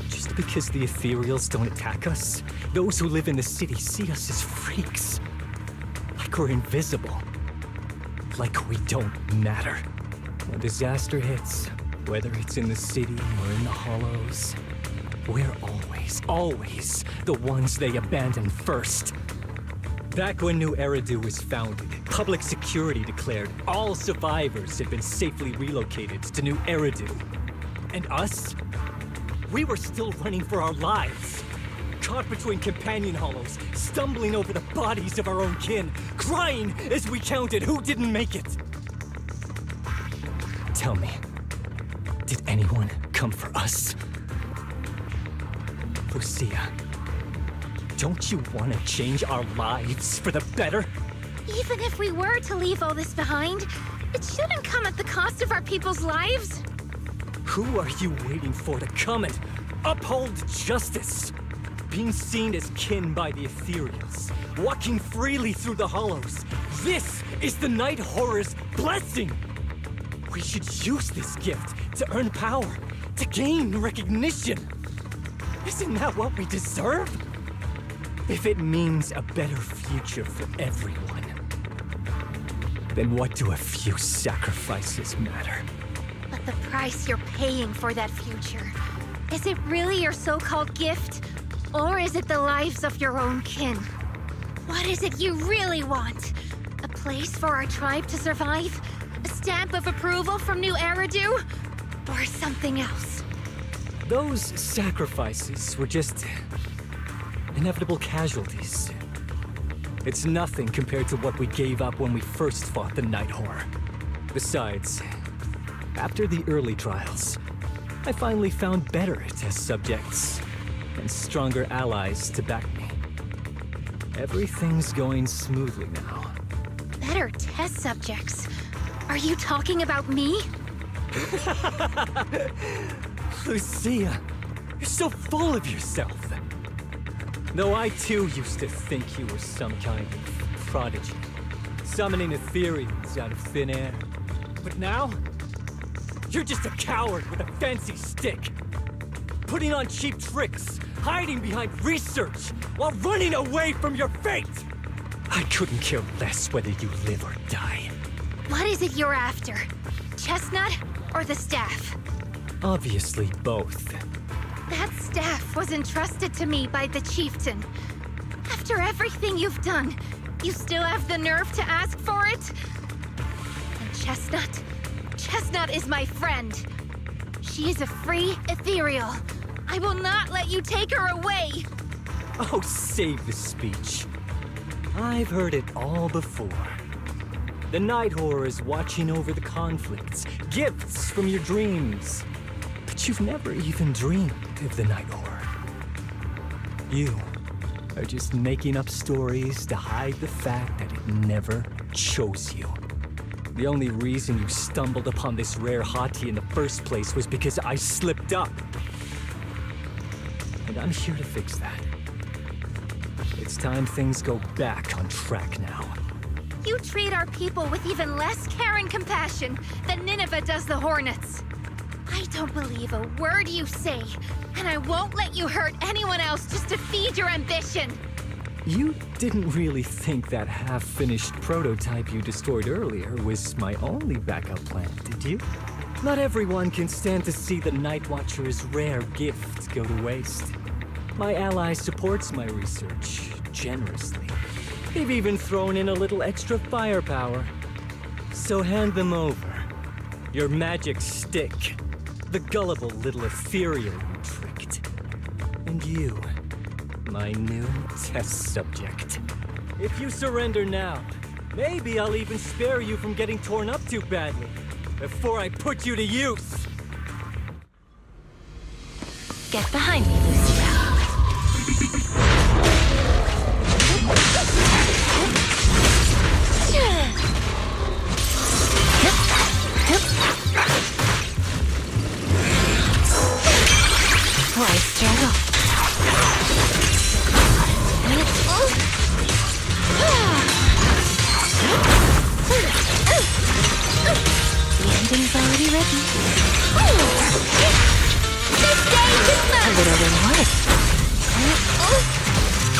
Just because the ethereals don't attack us, those who live in the city see us as freaks. Like we're invisible. Like we don't matter. When disaster hits, whether it's in the city or in the hollows, We're always the ones they abandon first. Back when New Eridu was founded, public security declared all survivors had been safely relocated to New Eridu. And us? We were still running for our lives. Caught between companion hollows, stumbling over the bodies of our own kin, crying as we counted who didn't make it. Tell me, did anyone come for us? Lucia, don't you want to change our lives for the better? Even if we were to leave all this behind, it shouldn't come at the cost of our people's lives. Who are you waiting for to come and uphold justice? Being seen as kin by the Ethereals, walking freely through the hollows. This is the Night Horror's blessing! We should use this gift to earn power, to gain recognition. Isn't that what we deserve? If it means a better future for everyone, then what do a few sacrifices matter? But the price you're paying for that future, is it really your so-called gift? Or is it the lives of your own kin? What is it you really want? A place for our tribe to survive? A stamp of approval from New Eridu? Or something else? Those sacrifices were just inevitable casualties. It's nothing compared to what we gave up when we first fought the Night Horror. Besides, after the early trials, I finally found better test subjects and stronger allies to back me. Everything's going smoothly now. Better test subjects? Are you talking about me? Lucia, you're so full of yourself. Though I too used to think you were some kind of prodigy, summoning Ethereals out of thin air. But now, you're just a coward with a fancy stick. Putting on cheap tricks, hiding behind research, while running away from your fate! I couldn't care less whether you live or die. What is it you're after? Chestnut or the staff? Obviously both. That staff was entrusted to me by the chieftain. After everything you've done, you still have the nerve to ask for it? And Chestnut? Chestnut is my friend. She is a free ethereal. I will not let you take her away! Oh, save the speech. I've heard it all before. The Night Horror is watching over the conflicts, gifts from your dreams. But you've never even dreamed of the Night Horror. You are just making up stories to hide the fact that it never chose you. The only reason you stumbled upon this rare hottie in the first place was because I slipped up. And I'm here to fix that. It's time things go back on track now. You treat our people with even less care and compassion than Nineveh does the Hornets. I don't believe a word you say, and I won't let you hurt anyone else just to feed your ambition. You didn't really think that half-finished prototype you destroyed earlier was my only backup plan, did you? Not everyone can stand to see the Night Watcher's rare gift go to waste. My ally supports my research generously. They've even thrown in a little extra firepower. So hand them over. Your magic stick. The gullible little ethereal you tricked. And you, my new test subject. If you surrender now, maybe I'll even spare you from getting torn up too badly before I put you to use. Get behind me, Lucia. Why struggle? The ending's already written. This day is mine! A little reward.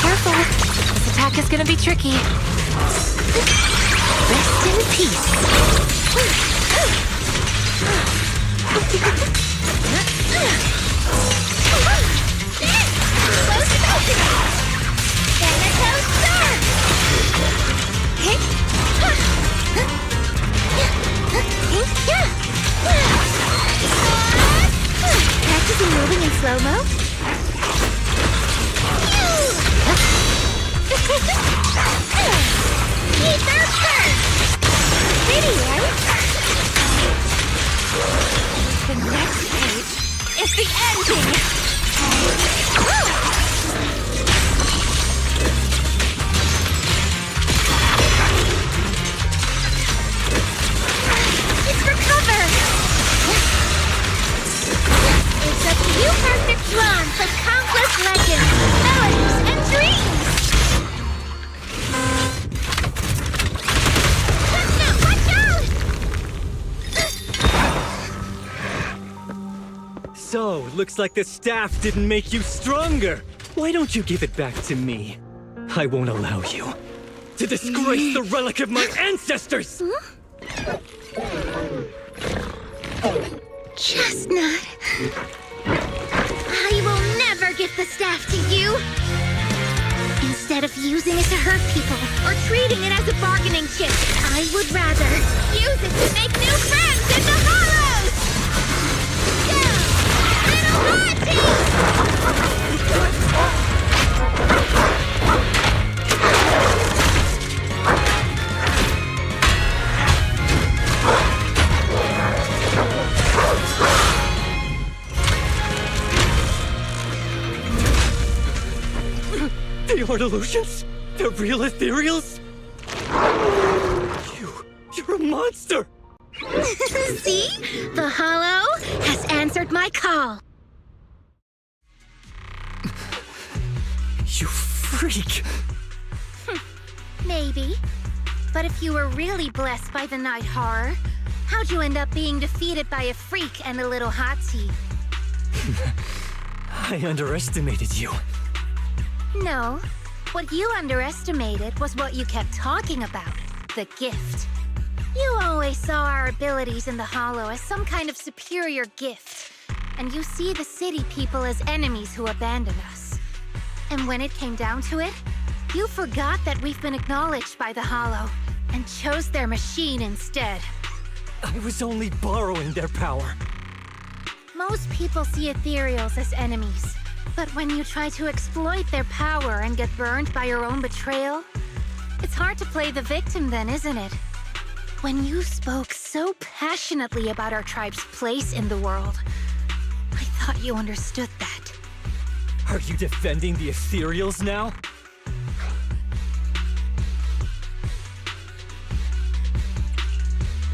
Careful. This attack is gonna be tricky. Rest in peace. Thanatos Surge! Practicing moving in slow-mo? Ether Burst! Pretty, right? The next page is the ending! It's recover! It's a few perfect drums of countless legends, melodies, and dreams! Chestnut, watch out! So, looks like the staff didn't make you stronger. Why don't you give it back to me? I won't allow you to disgrace the relic of my ancestors! Chestnut. I will never give the staff to you. Instead of using it to hurt people or treating it as a bargaining chip, I would rather use it to make new friends in the hollows. Go, little They aren't illusions? They're real ethereals? You're a monster! See? The hollow has answered my call. You freak! Maybe. But if you were really blessed by the night horror, how'd you end up being defeated by a freak and a little hot tea? I underestimated you. No. What you underestimated was what you kept talking about. The gift. You always saw our abilities in the Hollow as some kind of superior gift. And you see the city people as enemies who abandon us. And when it came down to it, you forgot that we've been acknowledged by the Hollow and chose their machine instead. I was only borrowing their power. Most people see ethereals as enemies. But when you try to exploit their power and get burned by your own betrayal, it's hard to play the victim then, isn't it? When you spoke so passionately about our tribe's place in the world, I thought you understood that. Are you defending the ethereals now?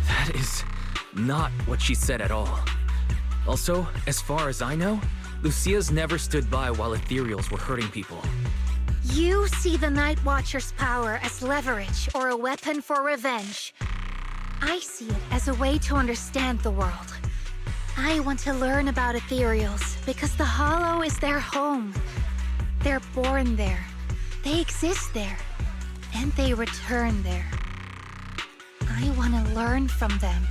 That is not what she said at all. Also, as far as I know, Lucia's never stood by while ethereals were hurting people. You see the Night Watcher's power as leverage or a weapon for revenge. I see it as a way to understand the world. I want to learn about ethereals because the Hollow is their home. They're born there. They exist there. And they return there. I want to learn from them.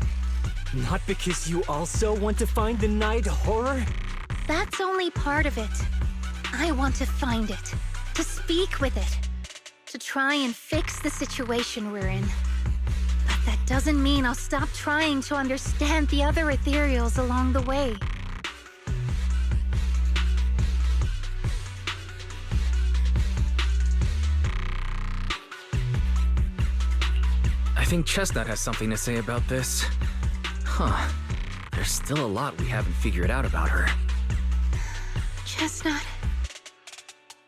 Not because you also want to find the night horror? That's only part of it. I want to find it, to speak with it, to try and fix the situation we're in. But that doesn't mean I'll stop trying to understand the other ethereals along the way. I think Chestnut has something to say about this. Huh. There's still a lot we haven't figured out about her. Chestnut,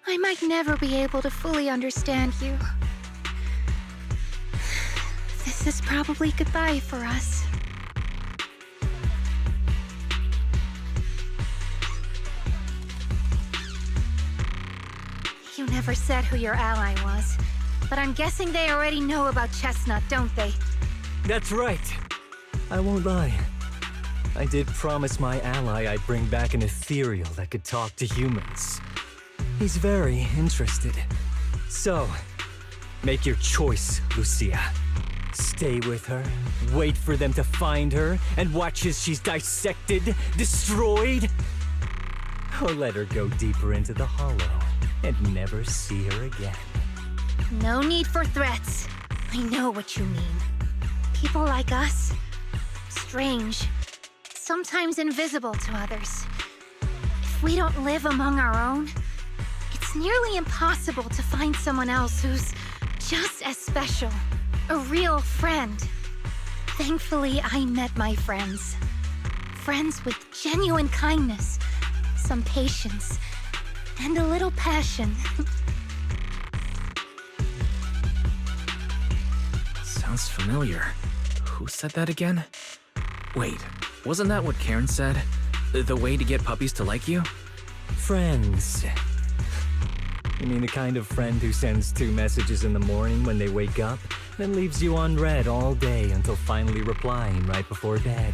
I might never be able to fully understand you. This is probably goodbye for us. You never said who your ally was, but I'm guessing they already know about Chestnut, don't they? That's right. I won't lie. I did promise my ally I'd bring back an ethereal that could talk to humans. He's very interested. So, make your choice, Lucia. Stay with her, wait for them to find her, and watch as she's dissected, destroyed? Or let her go deeper into the Hollow. and never see her again. No need for threats. I know what you mean. People like us, strange, sometimes invisible to others. If we don't live among our own, it's nearly impossible to find someone else who's just as special. A real friend. Thankfully, I met my friends. Friends with genuine kindness, some patience, and a little passion. Sounds familiar. Who said that again? Wait, wasn't that what Karen said? The way to get puppies to like you? Friends. You mean the kind of friend who sends 2 messages in the morning when they wake up, then leaves you unread all day until finally replying right before bed?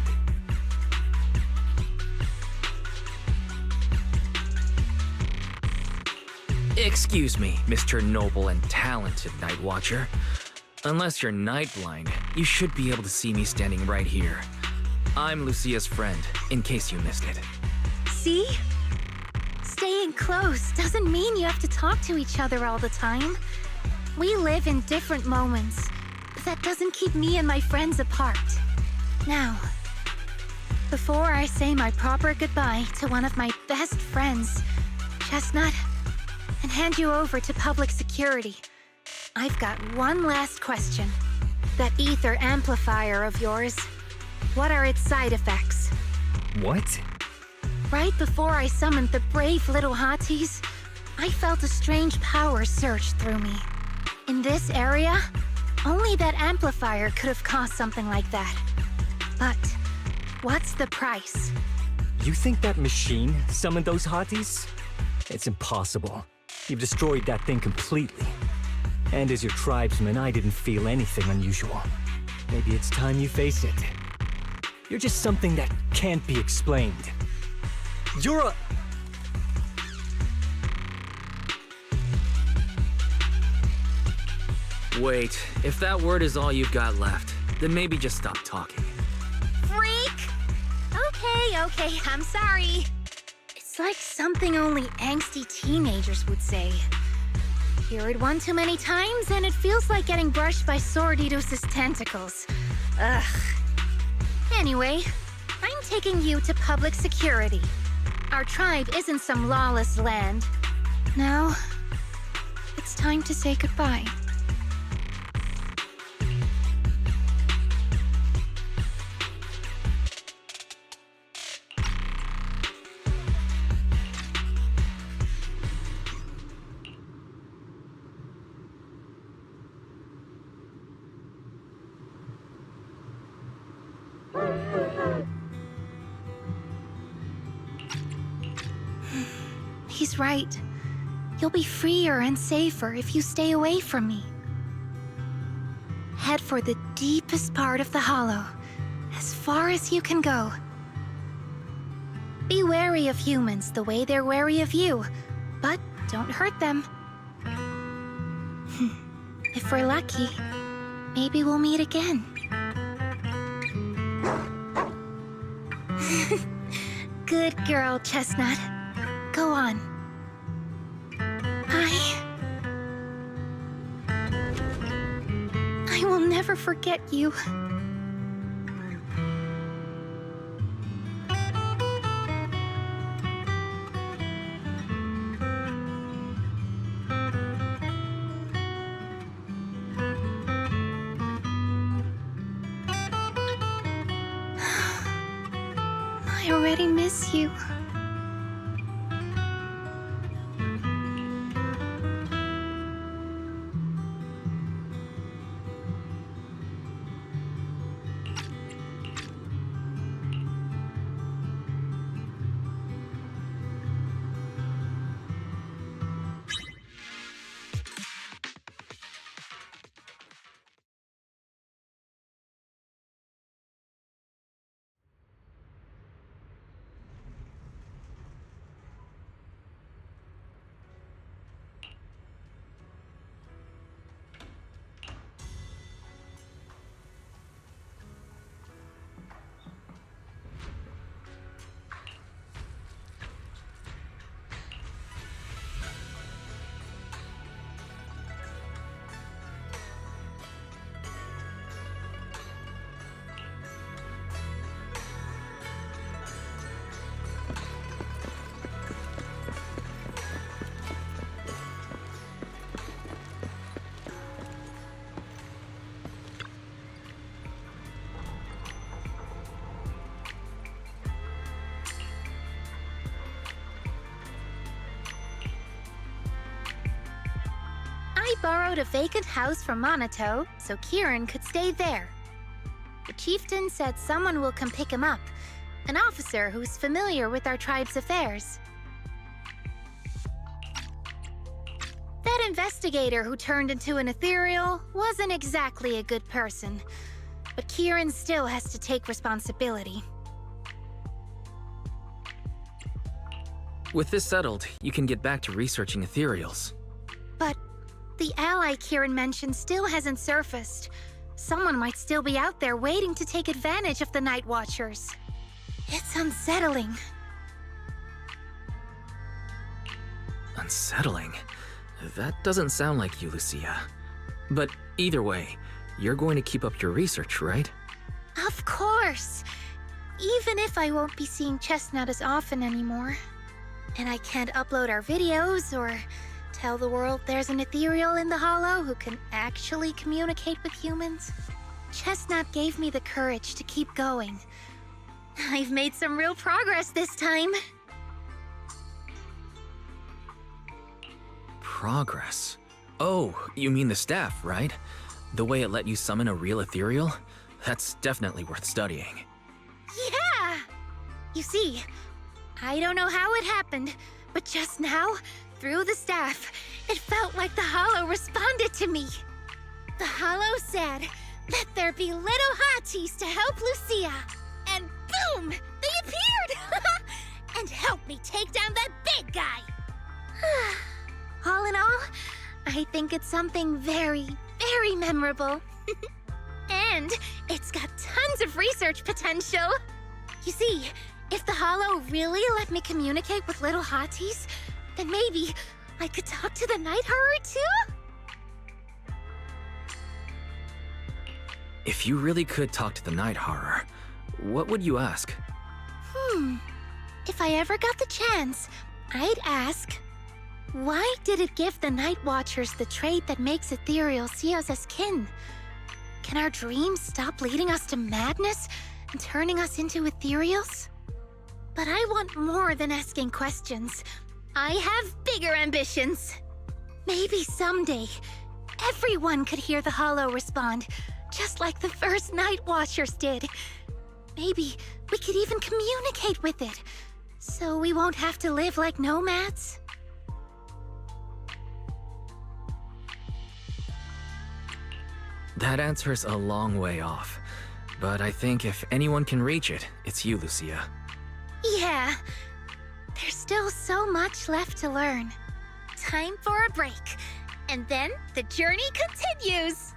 Excuse me, Mr. Noble and talented Night Watcher. Unless you're night blind, you should be able to see me standing right here. I'm Lucia's friend, in case you missed it. See? Staying close doesn't mean you have to talk to each other all the time. We live in different moments, but that doesn't keep me and my friends apart. Now, before I say my proper goodbye to one of my best friends, Chestnut, and hand you over to public security, I've got one last question. That ether amplifier of yours, what are its side effects? What? Right before I summoned the brave little hotties, I felt a strange power surge through me. In this area, only that amplifier could have caused something like that. But what's the price? You think that machine summoned those hotties? It's impossible. You've destroyed that thing completely. And as your tribesman, I didn't feel anything unusual. Maybe it's time you face it. You're just something that can't be explained. You're a... Wait, if that word is all you've got left, then maybe just stop talking. Freak! Okay, I'm sorry. It's like something only angsty teenagers would say. Hear it one too many times, and it feels like getting brushed by Swordidus' tentacles. Ugh. Anyway, I'm taking you to public security. Our tribe isn't some lawless land. Now, it's time to say goodbye. He's right. You'll be freer and safer if you stay away from me. Head for the deepest part of the hollow, as far as you can go. Be wary of humans the way they're wary of you, but don't hurt them. If we're lucky, maybe we'll meet again. Good girl, Chestnut. Go on. I will never forget you. I already miss you. borrowed a vacant house from Monato so Kieran could stay there. The chieftain said someone will come pick him up, an officer who's familiar with our tribe's affairs. That investigator who turned into an ethereal wasn't exactly a good person, but Kieran still has to take responsibility. With this settled, you can get back to researching ethereals. But the ally Kieran mentioned still hasn't surfaced. Someone might still be out there waiting to take advantage of the Night Watchers. It's unsettling. Unsettling? That doesn't sound like you, Lucia. But either way, you're going to keep up your research, right? Of course! Even if I won't be seeing Chestnut as often anymore. And I can't upload our videos or tell the world there's an ethereal in the Hollow who can actually communicate with humans. Chestnut gave me the courage to keep going. I've made some real progress this time. Progress? Oh, you mean the staff, right? The way it let you summon a real ethereal? That's definitely worth studying. Yeah! You see, I don't know how it happened, but just now, through the staff, it felt like the Hollow responded to me. The Hollow said, "Let there be little hotties to help Lucia." And boom! They appeared! And helped me take down that big guy! All in all, I think it's something very, very memorable. And it's got tons of research potential. You see, if the Hollow really let me communicate with little hotties, then maybe I could talk to the Night Horror too? If you really could talk to the Night Horror, what would you ask? If I ever got the chance, I'd ask, why did it give the Night Watchers the trait that makes ethereals see us as kin? Can our dreams stop leading us to madness and turning us into ethereals? But I want more than asking questions. I have bigger ambitions. Maybe someday, everyone could hear the Hollow respond, just like the first Night Watchers did. Maybe we could even communicate with it, so we won't have to live like nomads. That answer's a long way off, but I think if anyone can reach it, it's you, Lucia. Yeah, there's still so much left to learn. Time for a break, and then the journey continues.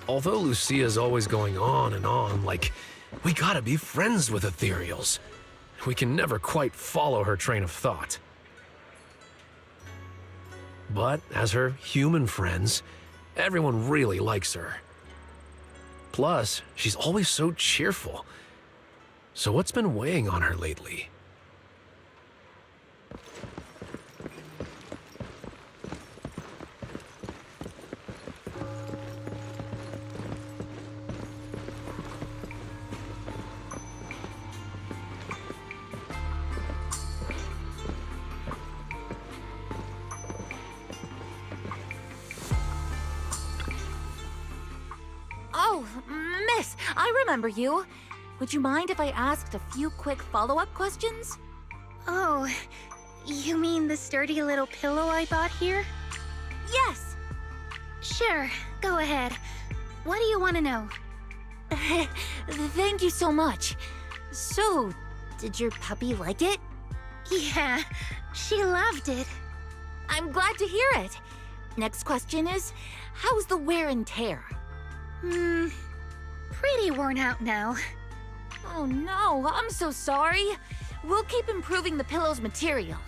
Although Lucia's always going on and on, like, we gotta be friends with ethereals, we can never quite follow her train of thought. But as her human friends, everyone really likes her. Plus, she's always so cheerful. So what's been weighing on her lately? Oh, miss, I remember you. Would you mind if I asked a few quick follow-up questions? Oh, you mean the sturdy little pillow I bought here? Yes. Sure, go ahead. What do you want to know? Thank you so much. So, did your puppy like it? Yeah, she loved it. I'm glad to hear it. Next question is, how's the wear and tear? Pretty worn out now. Oh no, I'm so sorry. We'll keep improving the pillow's material.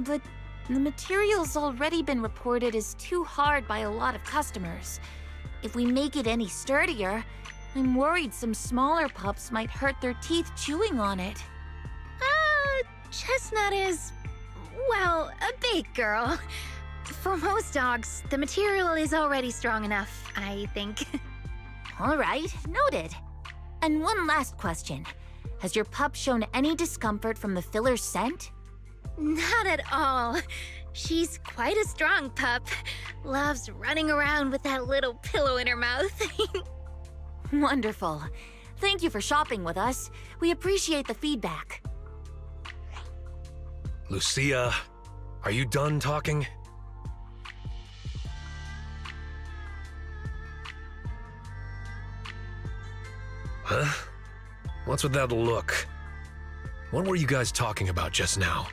But the material's already been reported as too hard by a lot of customers. If we make it any sturdier, I'm worried some smaller pups might hurt their teeth chewing on it. Chestnut is, well, a big girl. For most dogs, the material is already strong enough, I think. All right, noted. And one last question. Has your pup shown any discomfort from the filler's scent? Not at all. She's quite a strong pup. Loves running around with that little pillow in her mouth. Wonderful. Thank you for shopping with us. We appreciate the feedback. Lucia, are you done talking? Huh? What's with that look? What were you guys talking about just now?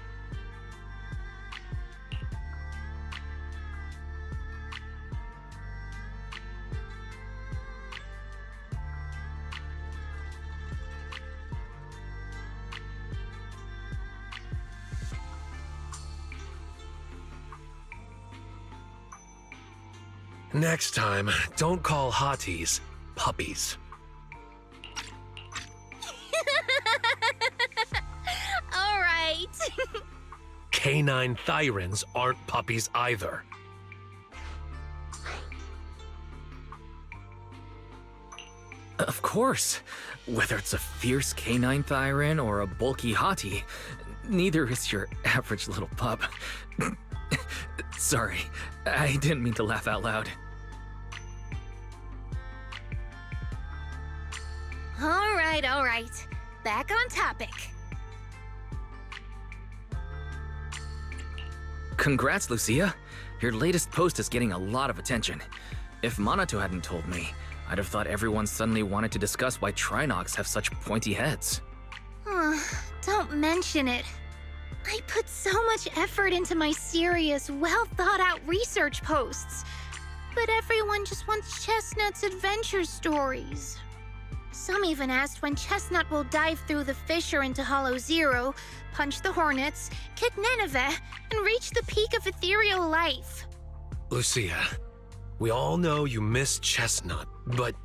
Next time, don't call hotties puppies. All right. Canine thyrans aren't puppies either. Of course. Whether it's a fierce canine thyran or a bulky hottie, neither is your average little pup. Sorry, I didn't mean to laugh out loud. All right. Back on topic. Congrats, Lucia. Your latest post is getting a lot of attention. If Monato hadn't told me, I'd have thought everyone suddenly wanted to discuss why Trinocs have such pointy heads. Don't mention it. I put so much effort into my serious, well-thought-out research posts. But everyone just wants Chestnut's adventure stories. Some even asked when Chestnut will dive through the fissure into Hollow Zero, punch the Hornets, kick Nineveh, and reach the peak of ethereal life. Lucia, we all know you miss Chestnut, but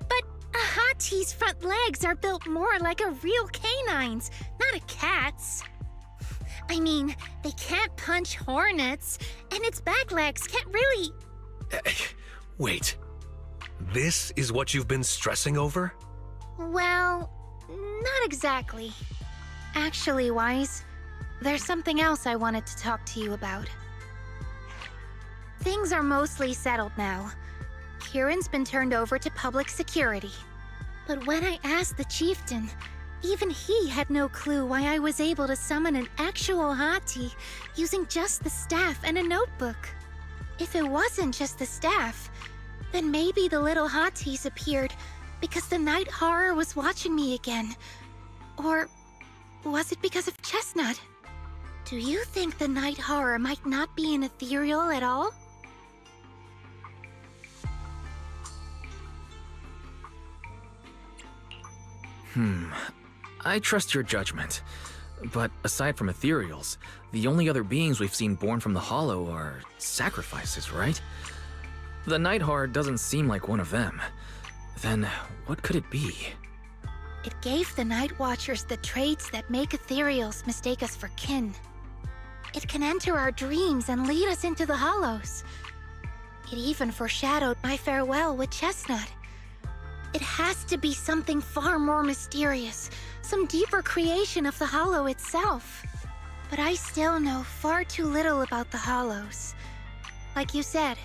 But a Hattie's front legs are built more like a real canine's, not a cat's. I mean, they can't punch hornets, and its back legs can't really... wait. This is what you've been stressing over? Well, not exactly. Actually, Wise, there's something else I wanted to talk to you about. Things are mostly settled now. Kieran's been turned over to public security. But when I asked the chieftain, even he had no clue why I was able to summon an actual Hati using just the staff and a notebook. If it wasn't just the staff, then maybe the little Hatis appeared because the night horror was watching me again. Or was it because of Chestnut? Do you think the night horror might not be an ethereal at all? I trust your judgment. But aside from ethereals, the only other beings we've seen born from the Hollow are sacrifices, right? The Night Horror doesn't seem like one of them. Then what could it be? It gave the Night Watchers the traits that make ethereals mistake us for kin. It can enter our dreams and lead us into the Hollows. It even foreshadowed my farewell with Chestnut. It has to be something far more mysterious, some deeper creation of the Hollow itself. But I still know far too little about the Hollows. Like you said,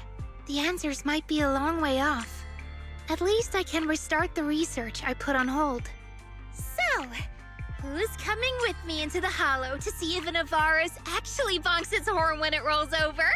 the answers might be a long way off. At least I can restart the research I put on hold. So, who's coming with me into the Hollow to see if an Avaris actually bonks its horn when it rolls over?